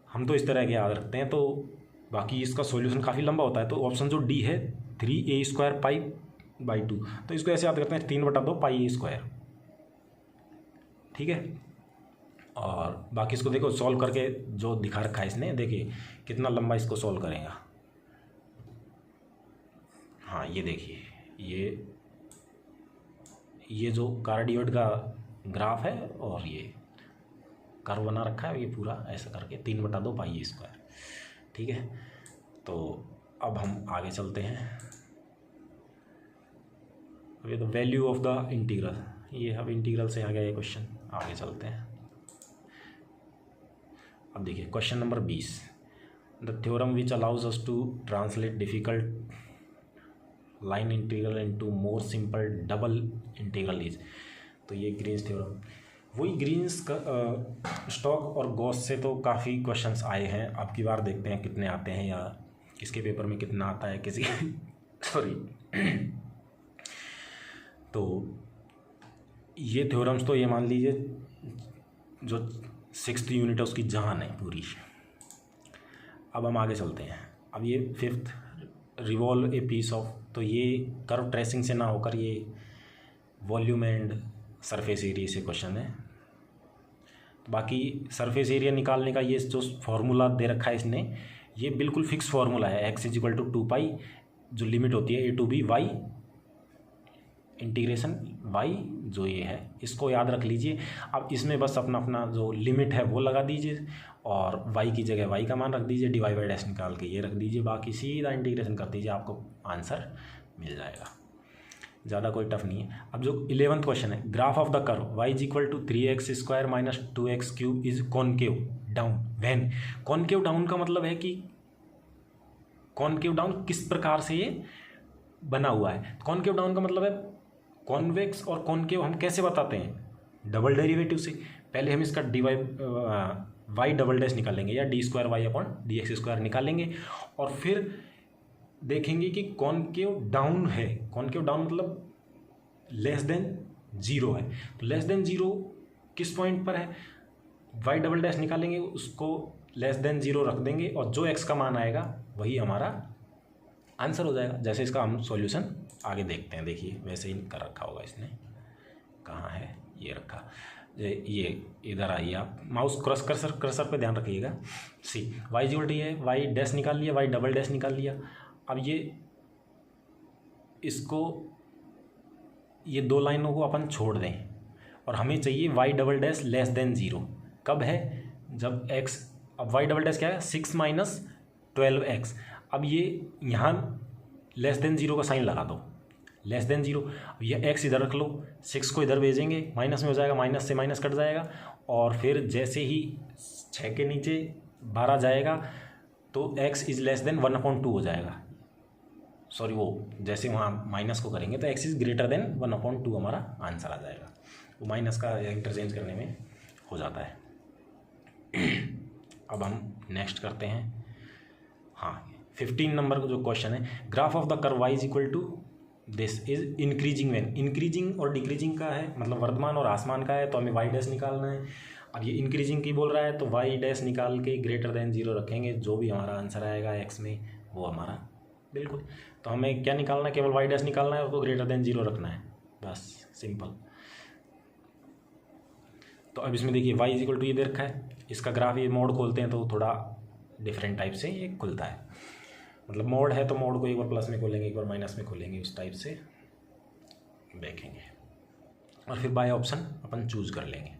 हम तो इस तरह के याद रखते हैं, तो बाकी इसका सॉल्यूशन काफ़ी लंबा होता है। तो ऑप्शन जो डी है 3A स्क्वायर पाई बाई 2, तो इसको ऐसे याद करते हैं 3/2 पाई A स्क्वायर, ठीक है। और बाकी इसको देखो सॉल्व करके जो दिखा रखा है इसने, देखिए कितना लंबा इसको सॉल्व करेगा। हाँ ये देखिए, ये जो कार्डियोइड का ग्राफ है और ये कर्व बना रखा है, ये पूरा ऐसा करके 3/2 पाई A स्क्वायर, ठीक है। तो अब हम आगे चलते हैं। अब ये तो वैल्यू ऑफ द इंटीग्रल, ये अब इंटीग्रल से आ गया ये क्वेश्चन, आगे चलते हैं। अब देखिए question number 20, the theorem which allows us to translate difficult line integral into more simple double integral is. तो ये ग्रीन्स थ्योरम, वही ग्रीन्स का स्टोक्स और गॉस से तो काफ़ी क्वेश्चंस आए हैं। अब की बार देखते हैं कितने आते हैं या किसके पेपर में कितना आता है किसी सॉरी तो ये थ्योरम्स तो ये मान लीजिए जो 6th यूनिट है उसकी जान है पूरी। अब हम आगे चलते हैं। अब ये 5th revolve a piece of, तो ये कर्व ट्रेसिंग से ना होकर ये वॉल्यूम एंड सरफेस एरिया से क्वेश्चन है। बाकी सरफेस एरिया निकालने का ये जो फार्मूला दे रखा है इसने, ये बिल्कुल फिक्स फार्मूला है, x इज इक्वल टू 2 जो लिमिट होती है a to b y integration y, जो ये है इसको याद रख लीजिए। अब इसमें बस अपना अपना जो लिमिट है वो लगा दीजिए और y की जगह y का मान रख दीजिए, dy बाई डैश निकाल के ये रख दीजिए, बाकी सीधा इंटीग्रेशन कर दीजिए, आपको आंसर मिल जाएगा। ज़्यादा कोई टफ नहीं है। अब जो 11th क्वेश्चन है, graph of the curve y is equal to 3x square minus 2x cube is concave down when. Concave down का मतलब है कि कॉनकेव डाउन किस प्रकार से ये बना हुआ है। कॉनकेव डाउन का मतलब है कॉन्वेक्स और कॉनकेव हम कैसे बताते हैं, डबल डेरिवेटिव से। पहले हम इसका वाई डबल डैश निकालेंगे या d square y upon d x square निकालेंगे और फिर देखेंगे कि कॉनकेव डाउन है। कॉनकेव डाउन मतलब लेस देन 0 है, तो लेस देन 0 किस पॉइंट पर है, वाई डबल डैश निकालेंगे, उसको लेस देन 0 रख देंगे और जो एक्स का मान आएगा वही हमारा आंसर हो जाएगा। जैसे इसका हम सॉल्यूशन आगे देखते हैं। देखिए वैसे ही कर रखा होगा इसने, कहाँ है ये रखा, ये इधर आइए आप, माउस क्रॉस कर्सर पे ध्यान रखिएगा। सी वाई इक्वल टू ये वाई डैश निकाल लिया, वाई डबल डैश निकाल लिया। अब ये इसको ये 2 लाइनों को अपन छोड़ दें और हमें चाहिए y double dash less than 0। कब है, जब x, अब वाई डबल डैश क्या है 6 माइनस 12x। अब ये यहाँ लेस देन 0 का साइन लगा दो, लेस देन 0। ये x इधर रख लो, 6 को इधर भेजेंगे, माइनस में हो जाएगा, माइनस से माइनस कट जाएगा और फिर जैसे ही 6 के नीचे 12 जाएगा तो x इज लेस देन 1/2 हो जाएगा। सॉरी वो जैसे वहाँ माइनस को करेंगे तो एक्स इज़ ग्रेटर देन 1/2 हमारा आंसर आ जाएगा। वो माइनस का इंटरचेंज करने में हो जाता है। अब हम नेक्स्ट करते हैं। हाँ, 15 नंबर का जो क्वेश्चन है, graph of the curve y is equal to this is increasing when, increasing और डिक्रीजिंग का है, मतलब वर्धमान और आसमान का है, तो हमें y डैश निकालना है। अब ये इंक्रीजिंग की बोल रहा है तो y डैश निकाल के ग्रेटर देन 0 रखेंगे, जो भी हमारा आंसर आएगा x में वो हमारा बिल्कुल। तो हमें क्या निकालना है, केवल y डैश निकालना है, उसको ग्रेटर देन 0 रखना है, बस सिंपल। तो अब इसमें देखिए y इज इक्वल टू ये दे रखा है, इसका ग्राफ ये मोड खोलते हैं तो थोड़ा डिफरेंट टाइप से ये खुलता है, मतलब मोड है तो मोड को एक बार प्लस में खोलेंगे, एक बार माइनस में खोलेंगे, उस टाइप से देखेंगे और फिर बाय ऑप्शन अपन चूज कर लेंगे।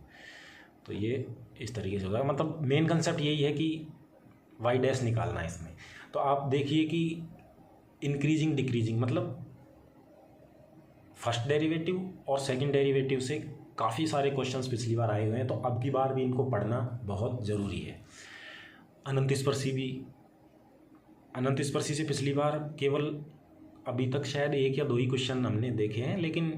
तो ये इस तरीके से होगा, मतलब मेन कंसेप्ट यही है कि वाई डैश निकालना है इसमें। तो आप देखिए कि इंक्रीजिंग डिक्रीजिंग, मतलब फर्स्ट डेरिवेटिव और सेकंड डेरिवेटिव से काफ़ी सारे क्वेश्चंस पिछली बार आए हुए हैं, तो अब की बार भी इनको पढ़ना बहुत ज़रूरी है। अनंत स्पर्शी से पिछली बार केवल अभी तक शायद 1 या 2 ही क्वेश्चन हमने देखे हैं, लेकिन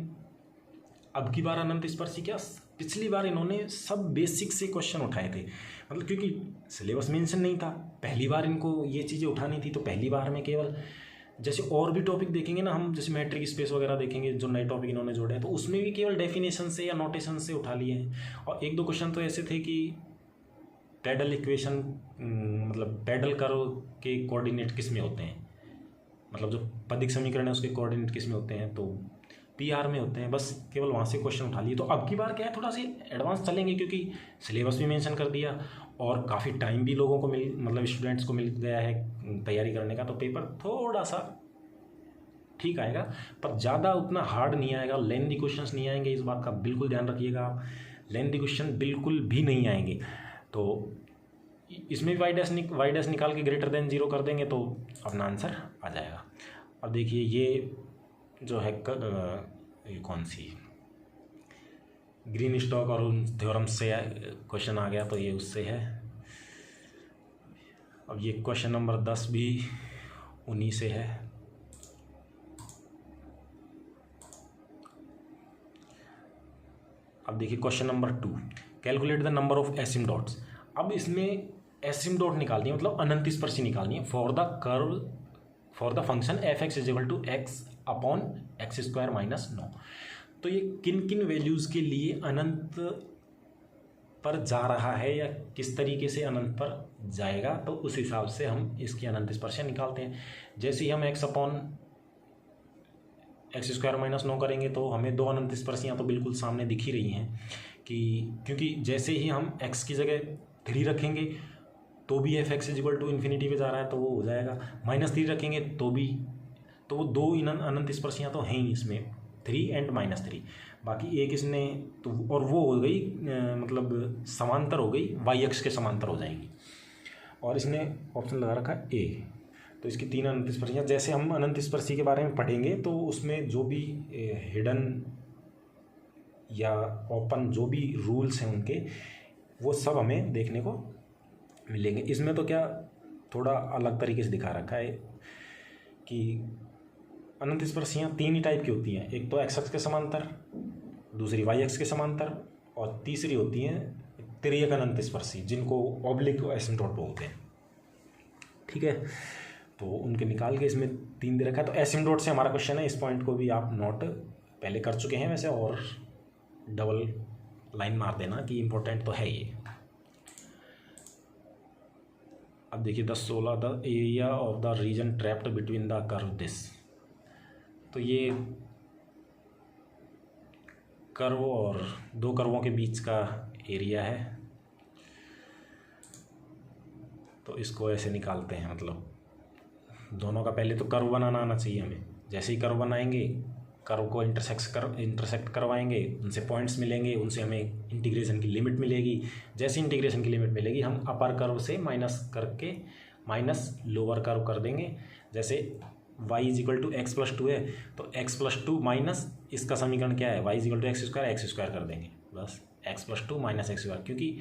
अब की बार अनंत स्पर्शी क्या, पिछली बार इन्होंने सब बेसिक से क्वेश्चन उठाए थे, मतलब क्योंकि सिलेबस मेंशन नहीं था, पहली बार इनको ये चीज़ें उठानी थी, तो पहली बार में केवल जैसे और भी टॉपिक देखेंगे ना हम, जैसे मैट्रिक स्पेस वगैरह देखेंगे, जो नए टॉपिक इन्होंने जोड़े हैं, तो उसमें भी केवल डेफिनेशन से या नोटेशन से उठा लिए हैं। और 1-2 क्वेश्चन तो ऐसे थे कि पैडल इक्वेशन, मतलब पैडल कर्व के कोऑर्डिनेट किस में होते हैं, मतलब जो पदिक समीकरण है उसके कोऑर्डिनेट किस में होते हैं, तो PR में होते हैं, बस केवल वहाँ से क्वेश्चन उठा लिए। तो अब की बार क्या है, थोड़ा सी एडवांस चलेंगे, क्योंकि सिलेबस भी मेंशन कर दिया और काफ़ी टाइम भी लोगों को मतलब स्टूडेंट्स को मिल गया है तैयारी करने का, तो पेपर थोड़ा सा ठीक आएगा, पर ज़्यादा उतना हार्ड नहीं आएगा, लेंथी क्वेश्चंस नहीं आएंगे, इस बात का बिल्कुल ध्यान रखिएगा आप, लेंथी क्वेश्चन बिल्कुल भी नहीं आएंगे। तो इसमें भी वाई डैश निकाल के ग्रेटर देन 0 कर देंगे तो अपना आंसर आ जाएगा। अब देखिए ये जो है ये कौन सी ग्रीन स्टॉक और उन थ्योरम से क्वेश्चन आ गया, तो ये उससे है। अब ये क्वेश्चन नंबर 10 भी उन्हीं से है। अब देखिए question number 2, calculate the number of asymptotes. अब इसमें एसिम्पटोट निकालनी है, मतलब अनंत स्पर्शी निकालनी है for the curve, for the function f(x) is equal to x/x² - 9। तो ये किन किन वैल्यूज़ के लिए अनंत पर जा रहा है या किस तरीके से अनंत पर जाएगा, तो उस हिसाब से हम इसकी अनंत स्पर्शियाँ निकालते हैं। जैसे ही हम x/x² - 9 करेंगे तो हमें 2 अनंत स्पर्शियाँ तो बिल्कुल सामने दिख ही रही हैं, कि क्योंकि जैसे ही हम x की जगह 3 रखेंगे तो भी f(x) is equal to infinity पे जा रहा है, तो वो हो जाएगा। -3 रखेंगे तो भी, तो वो 2 अनंत स्पर्शियाँ तो हैं ही इसमें, 3 एंड -3, बाकी एक इसने तो, और वो हो गई मतलब समांतर हो गई, y-अक्ष के समांतर हो जाएंगी। और इसने ऑप्शन लगा रखा है A, तो इसकी 3 अनंत स्पर्शियाँ। जैसे हम अनंत स्पर्शी के बारे में पढ़ेंगे तो उसमें जो भी हिडन या ओपन जो भी रूल्स हैं उनके, वो सब हमें देखने को मिलेंगे। इसमें तो क्या थोड़ा अलग तरीके से दिखा रखा है कि अनंत स्पर्शियाँ 3 ही टाइप की होती हैं, एक तो x-अक्ष के समांतर, दूसरी y-अक्ष के समांतर, और तीसरी होती हैं तिर्यक अनंत स्पर्शी, जिनको ऑब्लिक एसिम्पटोट बोलते हैं। ठीक है, तो उनके निकाल के इसमें 3 दे रखा है। तो एसिम्पटोट से हमारा क्वेश्चन है, इस पॉइंट को भी आप नोट पहले कर चुके हैं वैसे, और डबल लाइन मार देना कि इम्पोर्टेंट तो है ये। अब देखिए 10-16, the area of the region trapped between the curve this. तो ये कर्व और 2 कर्वों के बीच का एरिया है, तो इसको ऐसे निकालते हैं, मतलब दोनों का पहले तो कर्व बनाना आना चाहिए हमें। जैसे ही कर्व बनाएंगे, कर्व को इंटरसेक्ट करवाएंगे, उनसे पॉइंट्स मिलेंगे, उनसे हमें इंटीग्रेशन की लिमिट मिलेगी। जैसे इंटीग्रेशन की लिमिट मिलेगी, हम अपर कर्व से माइनस करके माइनस लोअर कर्व कर देंगे। जैसे y is equal to x+2 है, तो x+2 माइनस इसका समीकरण क्या है, y is equal to x² कर देंगे, बस x+2 - x², क्योंकि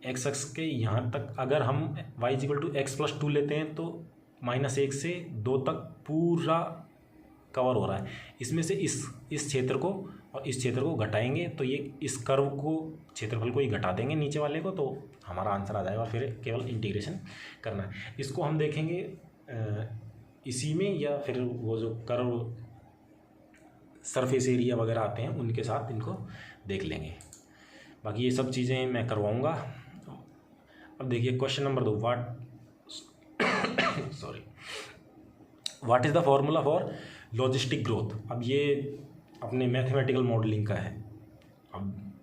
x अक्ष के यहाँ तक अगर हम y is equal to x+2 लेते हैं तो -1 से 2 तक पूरा कवर हो रहा है। इसमें से इस क्षेत्र को और इस क्षेत्र को घटाएंगे तो ये इस कर्व को, क्षेत्रफल को ही घटा देंगे नीचे वाले को, तो हमारा आंसर आ जाएगा। और फिर केवल इंटीग्रेशन करना है। इसको हम देखेंगे इसी में, या फिर वो जो कर्व सरफेस एरिया वगैरह आते हैं उनके साथ इनको देख लेंगे। बाकी ये सब चीज़ें मैं करवाऊँगा। अब देखिए question number 2, what is the formula for logistic growth. अब ये अपने मैथमेटिकल मॉडलिंग का है। अब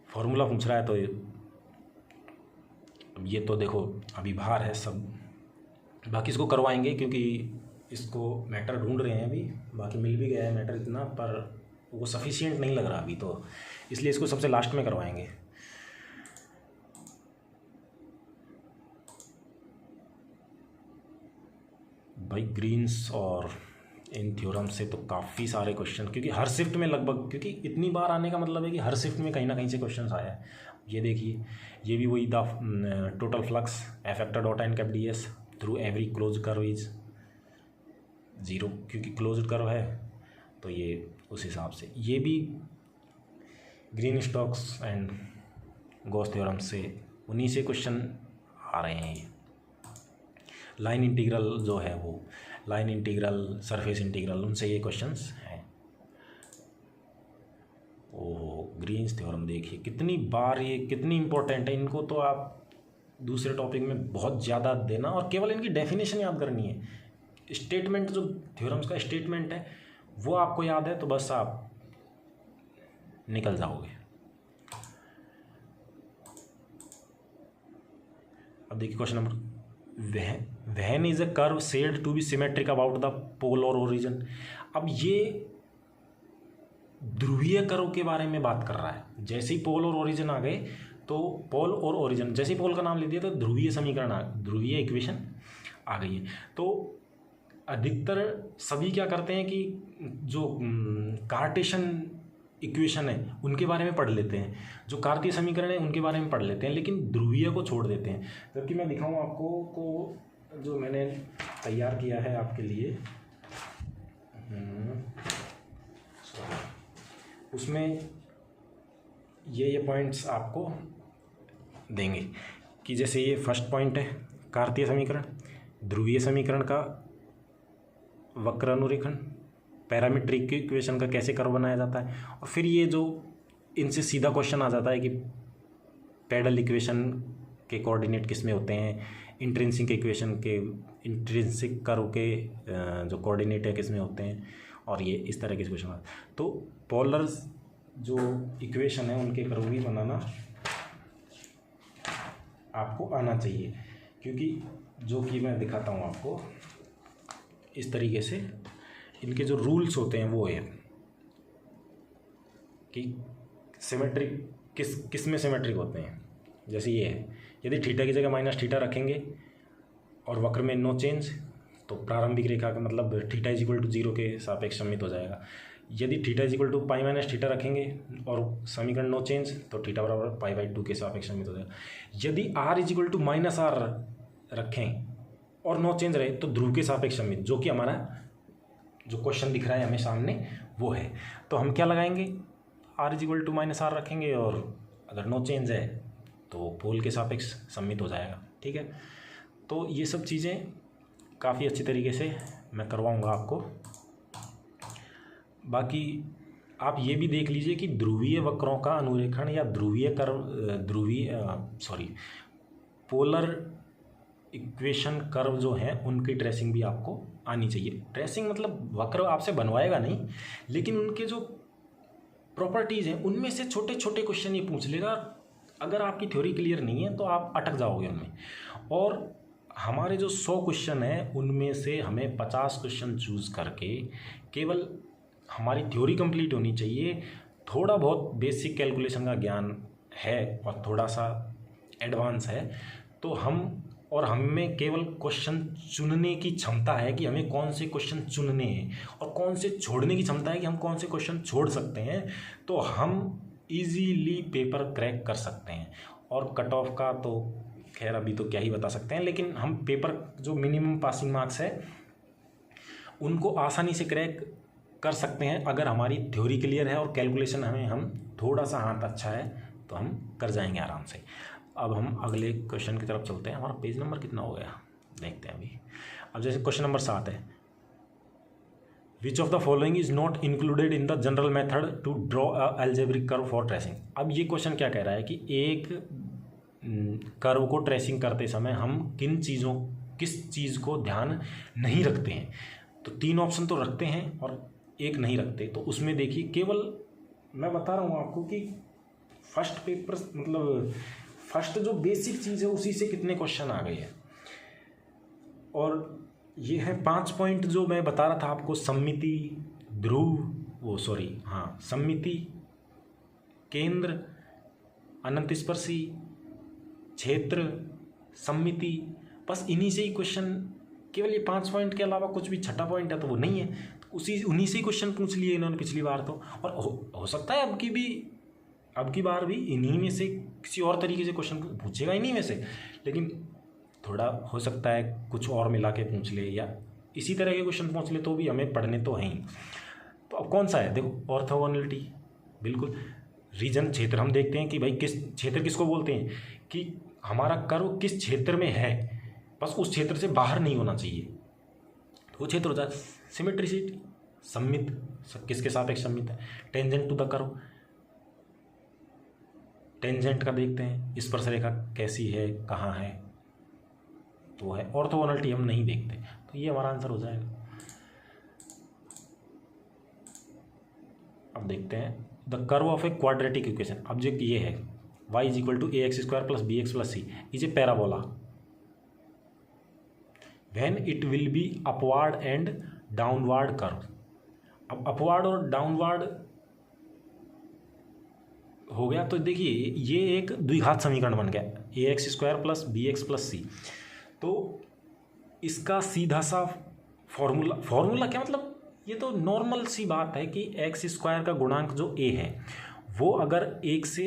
फॉर्मूला पूछ रहा है तो अब ये तो देखो अभी बाहर है सब, बाकी इसको करवाएंगे क्योंकि इसको मैटर ढूंढ रहे हैं अभी। बाकी मिल भी गया है मैटर इतना, पर वो सफिशिएंट नहीं लग रहा अभी, तो इसलिए इसको सबसे लास्ट में करवाएंगे। भाई ग्रीन्स और इन थ्योरम से तो काफ़ी सारे क्वेश्चन, क्योंकि हर शिफ्ट में लगभग, क्योंकि इतनी बार आने का मतलब है कि हर शिफ्ट में कहीं ना कहीं से क्वेश्चन आया है। ये देखिए, ये भी वही the total flux F vector dot n cap d s through every close curve is 0, क्योंकि क्लोज्ड कर्व है तो ये उस हिसाब से। ये भी green Stokes and Gauss theorem से, उन्हीं से क्वेश्चन आ रहे हैं। ये लाइन इंटीग्रल जो है, वो लाइन इंटीग्रल, सरफेस इंटीग्रल, उनसे ये क्वेश्चंस हैं। ओह, ग्रीन्स थ्योरम देखिए कितनी बार, ये कितनी इंपॉर्टेंट है। इनको तो आप दूसरे टॉपिक में बहुत ज़्यादा देना, और केवल इनकी डेफिनेशन याद करनी है। स्टेटमेंट जो थ्योरम्स का स्टेटमेंट है वो आपको याद है तो बस आप निकल जाओगे। अब देखिए question number, when is a curve said to be symmetric about the pole और ओरिजिन। अब ये ध्रुवीय कर्व के बारे में बात कर रहा है। जैसे ही पोल और ओरिजिन आ गए तो पोल और ओरिजिन, जैसे ही पोल का नाम ले दिया तो ध्रुवीय समीकरण, ध्रुवीय इक्वेशन आ गई है। तो अधिकतर सभी क्या करते हैं कि जो कार्टेशियन इक्वेशन है उनके बारे में पढ़ लेते हैं, जो कार्तीय समीकरण है उनके बारे में पढ़ लेते हैं, लेकिन ध्रुवीय को छोड़ देते हैं। जबकि मैं दिखाऊं आपको को जो मैंने तैयार किया है आपके लिए, उसमें ये पॉइंट्स आपको देंगे कि जैसे ये फर्स्ट पॉइंट है कार्तीय समीकरण, ध्रुवीय समीकरण का वक्र अनुरेखण, पैरामीट्रिक इक्वेशन का कैसे कर्व बनाया जाता है, और फिर ये जो इनसे सीधा क्वेश्चन आ जाता है कि पैडल इक्वेशन के कोऑर्डिनेट किस में होते हैं, इंट्रिंसिक इक्वेशन के, इंट्रिंसिक कर्व के जो कोऑर्डिनेट है किस में होते हैं, और ये इस तरह के क्वेश्चन। तो पोलर्स जो इक्वेशन है उनके कर्व भी बनाना आपको आना चाहिए, क्योंकि जो कि मैं दिखाता हूँ आपको इस तरीके से, इनके जो रूल्स होते हैं वो है कि सिमेट्रिक किस में सिमेट्रिक होते हैं। जैसे ये है, यदि थीटा की जगह माइनस थीटा रखेंगे और वक्र में नो चेंज, तो प्रारंभिक रेखा का मतलब थीटा इज इक्वल टू 0 के सापेक्ष सममित हो जाएगा। यदि theta is equal to pi minus theta रखेंगे और समीकरण नो चेंज, तो थीटा बराबर पाई बाई 2 के सापेक्ष सममित हो जाएगा। यदि r is equal to minus r रखें और नो चेंज रहे, तो ध्रुव के सापेक्ष सममित, जो कि हमारा जो क्वेश्चन दिख रहा है हमें सामने वो है। तो हम क्या लगाएंगे, r is equal to minus r रखेंगे, और अगर नो चेंज है तो पोल के सापेक्ष सममित हो जाएगा। ठीक है, तो ये सब चीज़ें काफ़ी अच्छी तरीके से मैं करवाऊँगा आपको। बाकी आप ये भी देख लीजिए कि ध्रुवीय वक्रों का अनुरेखण या पोलर इक्वेशन कर्व जो है उनकी ट्रेसिंग भी आपको आनी चाहिए। ट्रेसिंग मतलब वक्र आपसे बनवाएगा नहीं, लेकिन उनके जो प्रॉपर्टीज़ हैं उनमें से छोटे छोटे क्वेश्चन ये पूछ लेगा। अगर आपकी थ्योरी क्लियर नहीं है तो आप अटक जाओगे उनमें। और हमारे जो 100 क्वेश्चन हैं उनमें से हमें 50 क्वेश्चन चूज़ करके, केवल हमारी थ्योरी कंप्लीट होनी चाहिए, थोड़ा बहुत बेसिक कैलकुलेशन का ज्ञान है और थोड़ा सा एडवांस है, तो हमें केवल क्वेश्चन चुनने की क्षमता है कि हमें कौन से क्वेश्चन चुनने हैं, और कौन से छोड़ने की क्षमता है कि हम कौन से क्वेश्चन छोड़ सकते हैं, तो हम इजीली पेपर क्रैक कर सकते हैं। और कट ऑफ का तो खैर अभी तो क्या ही बता सकते हैं, लेकिन हम पेपर जो मिनिमम पासिंग मार्क्स है उनको आसानी से क्रैक कर सकते हैं अगर हमारी थ्योरी क्लियर है और कैलकुलेशन हम थोड़ा सा हाथ अच्छा है तो हम कर जाएंगे आराम से। अब हम अगले क्वेश्चन की तरफ चलते हैं। हमारा पेज नंबर कितना हो गया देखते हैं अभी। अब जैसे क्वेश्चन नंबर 7 है, which of the following is not included in the general method to draw a algebraic curve for tracing. अब ये क्वेश्चन क्या कह रहा है कि एक कर्व को ट्रेसिंग करते समय हम किस चीज़ को ध्यान नहीं रखते हैं। तो 3 ऑप्शन तो रखते हैं और एक नहीं रखते। तो उसमें देखिए, केवल मैं बता रहा हूँ आपको कि फर्स्ट पेपर मतलब फर्स्ट जो बेसिक चीज़ है उसी से कितने क्वेश्चन आ गए हैं। और ये है 5 पॉइंट जो मैं बता रहा था आपको, सम्मिति, सम्मिति, केंद्र, अनंत स्पर्शी, क्षेत्र, सम्मिति, बस इन्हीं से ही क्वेश्चन, केवल ये 5 पॉइंट के अलावा कुछ भी छठा पॉइंट है तो वो नहीं है। तो उन्हीं से ही क्वेश्चन पूछ लिए इन्होंने पिछली बार तो, और हो सकता है अब की बार भी इन्हीं में से किसी और तरीके से क्वेश्चन पूछेगा इन्हीं में से, लेकिन थोड़ा हो सकता है कुछ और मिला के पूछ ले या इसी तरह के क्वेश्चन पूछ ले, तो भी हमें पढ़ने तो हैं ही। तो अब कौन सा है, देखो ऑर्थोगोनलिटी, बिल्कुल। रीजन, क्षेत्र, हम देखते हैं कि भाई क्षेत्र किसको बोलते हैं कि हमारा कर्व किस क्षेत्र में है, बस उस क्षेत्र से बाहर नहीं होना चाहिए, तो वो क्षेत्र हो जाता है। सिमेट्रिसिटी, सम्मित, किसके सापेक्ष सम्मित है। Tangent to the curve, tangent का देखते हैं, स्पर्शरेखा कैसी है, कहाँ है, तो है। ऑर्थोगोनलिटी हम नहीं देखते, तो ये हमारा आंसर हो जाएगा। अब देखते हैं the curve of a quadratic equation. अब जो ये है y = ax² + bx + c is a parabola when it will be upward and downward curve. अब अपवार्ड और डाउनवार्ड हो गया तो देखिए ये एक द्विघात समीकरण बन गया, ax² + bx + c। तो इसका सीधा सा फॉर्मूला क्या, मतलब ये तो नॉर्मल सी बात है कि x² का गुणांक जो a है वो अगर 1 से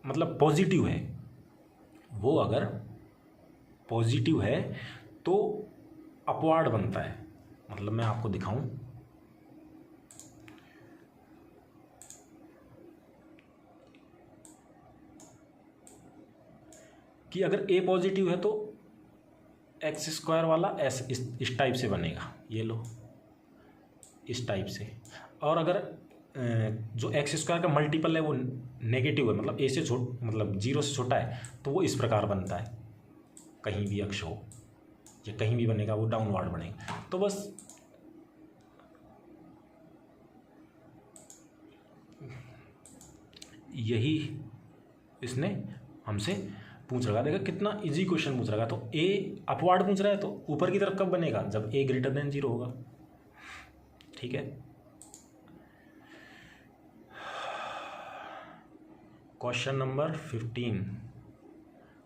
मतलब पॉजिटिव है, वो अगर पॉजिटिव है तो अपवार्ड बनता है। मतलब मैं आपको दिखाऊं, कि अगर a पॉजिटिव है तो x² वाला इस टाइप से बनेगा, ये लो इस टाइप से। और अगर जो x² का मल्टीपल है वो नेगेटिव है, मतलब a से मतलब 0 से छोटा है, तो वो इस प्रकार बनता है। कहीं भी अक्ष हो या कहीं भी बनेगा वो डाउनवर्ड बनेगा। तो बस यही इसने हमसे पूछ रखा। देखा कितना इजी क्वेश्चन पूछ रखा। तो a अपवार्ड पूछ रहा है तो ऊपर की तरफ कब बनेगा, जब a > 0 होगा। ठीक है, क्वेश्चन नंबर 15,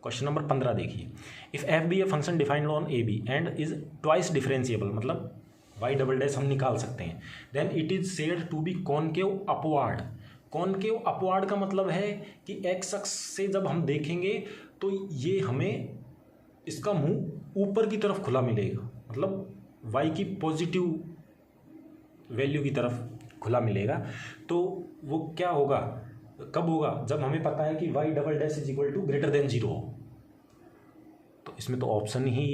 क्वेश्चन नंबर 15 देखिए। If f be a function defined on a b and is twice differentiable, मतलब y" हम निकाल सकते हैं, then it is said to be concave upward. Concave upward का मतलब है कि x अक्ष से जब हम देखेंगे तो ये हमें इसका मुंह ऊपर की तरफ खुला मिलेगा, मतलब y की पॉजिटिव वैल्यू की तरफ खुला मिलेगा। तो वो क्या होगा, कब होगा, जब हमें पता है कि y" = > 0 हो। तो इसमें तो ऑप्शन ही,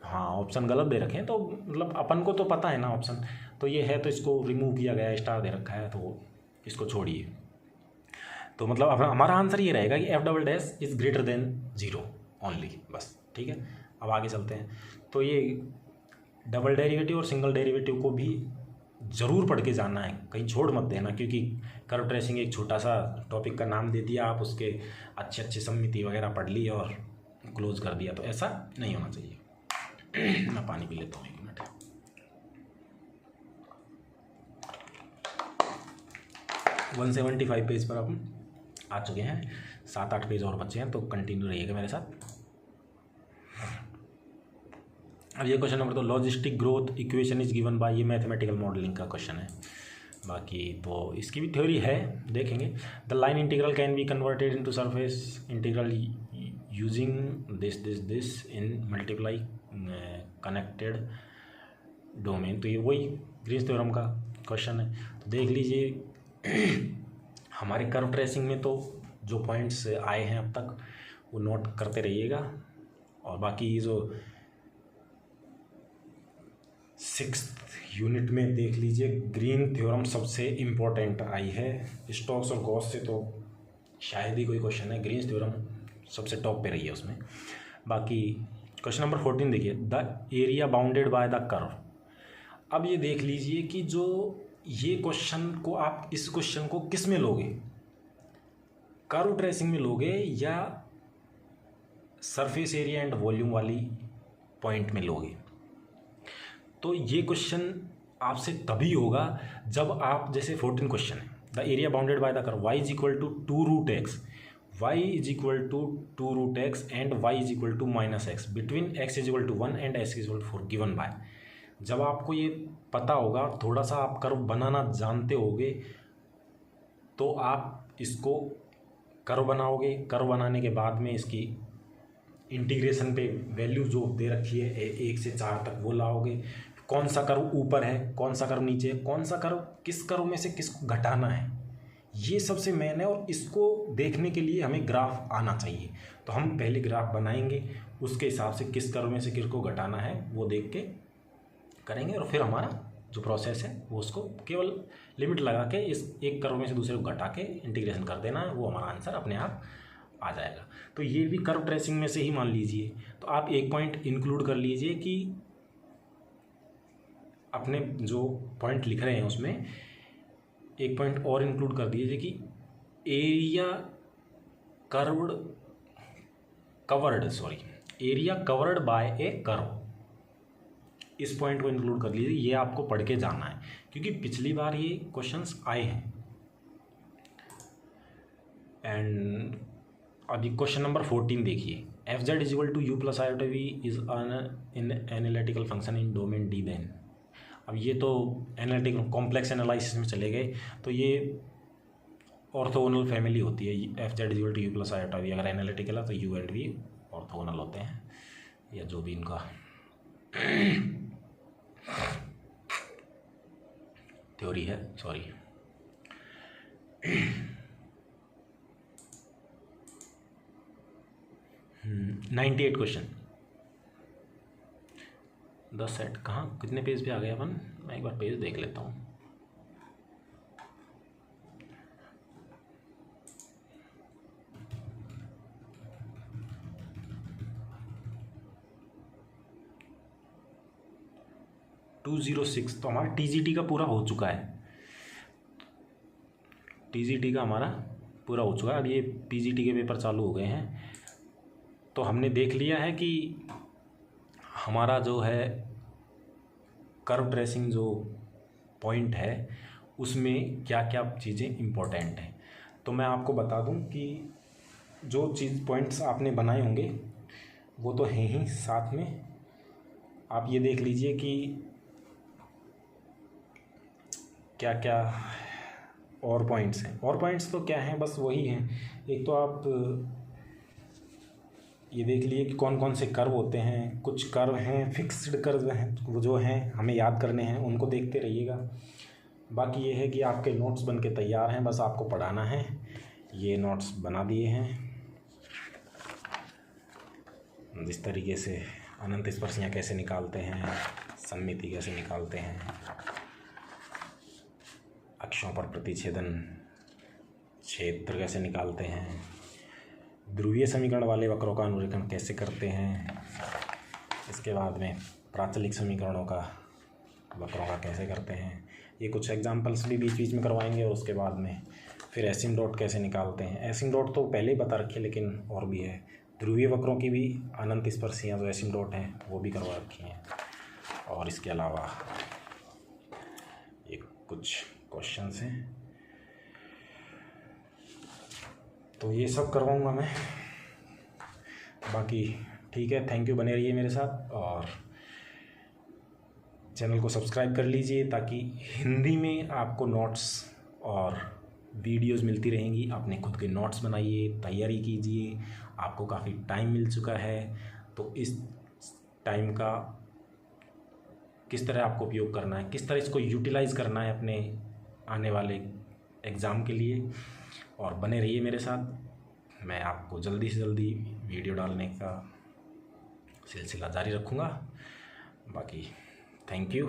हाँ ऑप्शन गलत दे रखे हैं, तो मतलब अपन को तो पता है ना ऑप्शन, तो ये है तो इसको रिमूव किया गया है, स्टार दे रखा है तो इसको छोड़िए। तो मतलब अब हमारा आंसर ये रहेगा कि f" इज > 0 ओनली, बस। ठीक है, अब आगे चलते हैं। तो ये डबल डेरिवेटिव और सिंगल डेरिवेटिव को भी ज़रूर पढ़ के जाना है, कहीं छोड़ मत देना, क्योंकि कर्व ट्रेसिंग एक छोटा सा टॉपिक का नाम दे दिया आप, उसके अच्छे सम्मिति वगैरह पढ़ ली और क्लोज कर दिया, तो ऐसा नहीं होना चाहिए। मैं पानी पी लेता हूँ, 1 मिनट। है 175 पेज पर अपन आ चुके हैं, 7-8 पेज और बचे हैं, तो कंटिन्यू रहिएगा मेरे साथ। अब ये question number 2, logistic growth equation is given by, ये मैथमेटिकल मॉडलिंग का क्वेश्चन है। बाकी तो इसकी भी थ्योरी है, देखेंगे। The line integral can be converted into surface integral using this in multiply connected domain. तो ये वही ग्रीन्स थ्योरम का क्वेश्चन है। तो देख लीजिए हमारे कर्व ट्रेसिंग में तो जो पॉइंट्स आए हैं अब तक वो नोट करते रहिएगा, और बाकी जो 6th यूनिट में देख लीजिए ग्रीन थ्योरम सबसे इम्पोर्टेंट आई है। स्टोक्स और गॉस से तो शायद ही कोई क्वेश्चन है, ग्रीन थ्योरम सबसे टॉप पे रही है उसमें। बाकी क्वेश्चन नंबर 14 देखिए, the area bounded by the curve. अब ये देख लीजिए कि जो ये क्वेश्चन को आप इस क्वेश्चन को किस में लोगे, कर्व ट्रेसिंग में लोगे या सरफेस एरिया एंड वॉल्यूम वाली पॉइंट में लोगे। तो ये क्वेश्चन आपसे तभी होगा जब आप, जैसे 14 क्वेश्चन है, the area bounded by the curve y is equal to 2√x, y is equal to 2√x and y is equal to -x between x is equal to 1 and x is equal to 4 given by. जब आपको ये पता होगा, थोड़ा सा आप curve बनाना जानते होगे, तो आप इसको कर्व बनाओगे। कर्व बनाने के बाद में इसकी इंटीग्रेशन पे वैल्यू जो दे रखी है 1 से 4 तक वो लाओगे। कौन सा कर्व ऊपर है, कौन सा कर्व नीचे है, कौन सा कर्व किस कर्व में से किसको घटाना है, ये सबसे मेन है। और इसको देखने के लिए हमें ग्राफ आना चाहिए। तो हम पहले ग्राफ बनाएंगे, उसके हिसाब से किस कर्व में से किसको घटाना है वो देख के करेंगे, और फिर हमारा जो प्रोसेस है वो उसको केवल लिमिट लगा के इस एक कर्व में से दूसरे को घटा के इंटीग्रेशन कर देना है, वो हमारा आंसर अपने आप आ जाएगा। तो ये भी कर्व ट्रेसिंग में से ही मान लीजिए। तो आप एक पॉइंट इंक्लूड कर लीजिए कि अपने जो पॉइंट लिख रहे हैं उसमें एक पॉइंट और इंक्लूड कर दीजिए कि area covered by A curve. इस पॉइंट को इंक्लूड कर लीजिए, ये आपको पढ़ के जाना है क्योंकि पिछली बार ये क्वेश्चंस आए हैं। एंड अभी क्वेश्चन नंबर 14 देखिए, f z is equal to u plus iota v is an analytical function in domain D then. अब ये तो एनालिटिकल कॉम्प्लेक्स एनालिसिस में चले गए, तो ये ऑर्थोगोनल फैमिली होती है। F z is equal to u plus iota v, अगर एनालिटिकल है तो यू एंड वी ऑर्थोगोनल होते हैं, या जो भी इनका थ्योरी है। Sorry, 98 question. 10 सेट कहाँ कितने पेज पे आ गए अपन, मैं एक बार पेज देख लेता हूँ। (206) तो हमारा टीजीटी का पूरा हो चुका है। टीजीटी का हमारा पूरा हो चुका है। अब ये पीजीटी के पेपर चालू हो गए हैं। तो हमने देख लिया है कि हमारा जो है कर्व ट्रेसिंग जो पॉइंट है उसमें क्या क्या चीज़ें इम्पोर्टेंट हैं। तो मैं आपको बता दूं कि जो चीज़ पॉइंट्स आपने बनाए होंगे वो तो हैं ही, साथ में आप ये देख लीजिए कि क्या क्या और पॉइंट्स हैं। और पॉइंट्स तो क्या हैं, बस वही हैं। एक तो आप ये देख लिए कि कौन कौन से कर्व होते हैं। कुछ कर्व हैं फिक्स्ड कर्व हैं, वो जो हैं हमें याद करने हैं, उनको देखते रहिएगा। बाकी ये है कि आपके नोट्स बन के तैयार हैं, बस आपको पढ़ाना है। ये नोट्स बना दिए हैं। जिस तरीके से अनंत स्पर्शियाँ कैसे निकालते हैं, सममिति कैसे निकालते हैं, अक्षों पर प्रतिच्छेदन क्षेत्र कैसे निकालते हैं, ध्रुवीय समीकरण वाले वक्रों का अनुरेखण कैसे करते हैं, इसके बाद में प्राचलिक समीकरणों का वक्रों का कैसे करते हैं। ये कुछ एग्जांपल्स भी बीच बीच में करवाएंगे। और उसके बाद में फिर एसिम्प्टोट कैसे निकालते हैं। एसिम्प्टोट तो पहले ही बता रखी है, लेकिन और भी है। ध्रुवीय वक्रों की भी अनंत स्पर्शियाँ जो एसिम्प्टोट हैं वो भी करवा रखी हैं। और इसके अलावा ये कुछ क्वेश्चंस हैं, तो ये सब करवाऊँगा मैं। बाकी ठीक है, थैंक यू, बने रहिए मेरे साथ और चैनल को सब्सक्राइब कर लीजिए ताकि हिंदी में आपको नोट्स और वीडियोस मिलती रहेंगी। अपने खुद के नोट्स बनाइए, तैयारी कीजिए। आपको काफ़ी टाइम मिल चुका है, तो इस टाइम का किस तरह आपको उपयोग करना है, किस तरह इसको यूटिलाइज़ करना है अपने आने वाले एग्ज़ाम के लिए। और बने रहिए मेरे साथ, मैं आपको जल्दी से जल्दी वीडियो डालने का सिलसिला जारी रखूँगा। बाकी थैंक यू।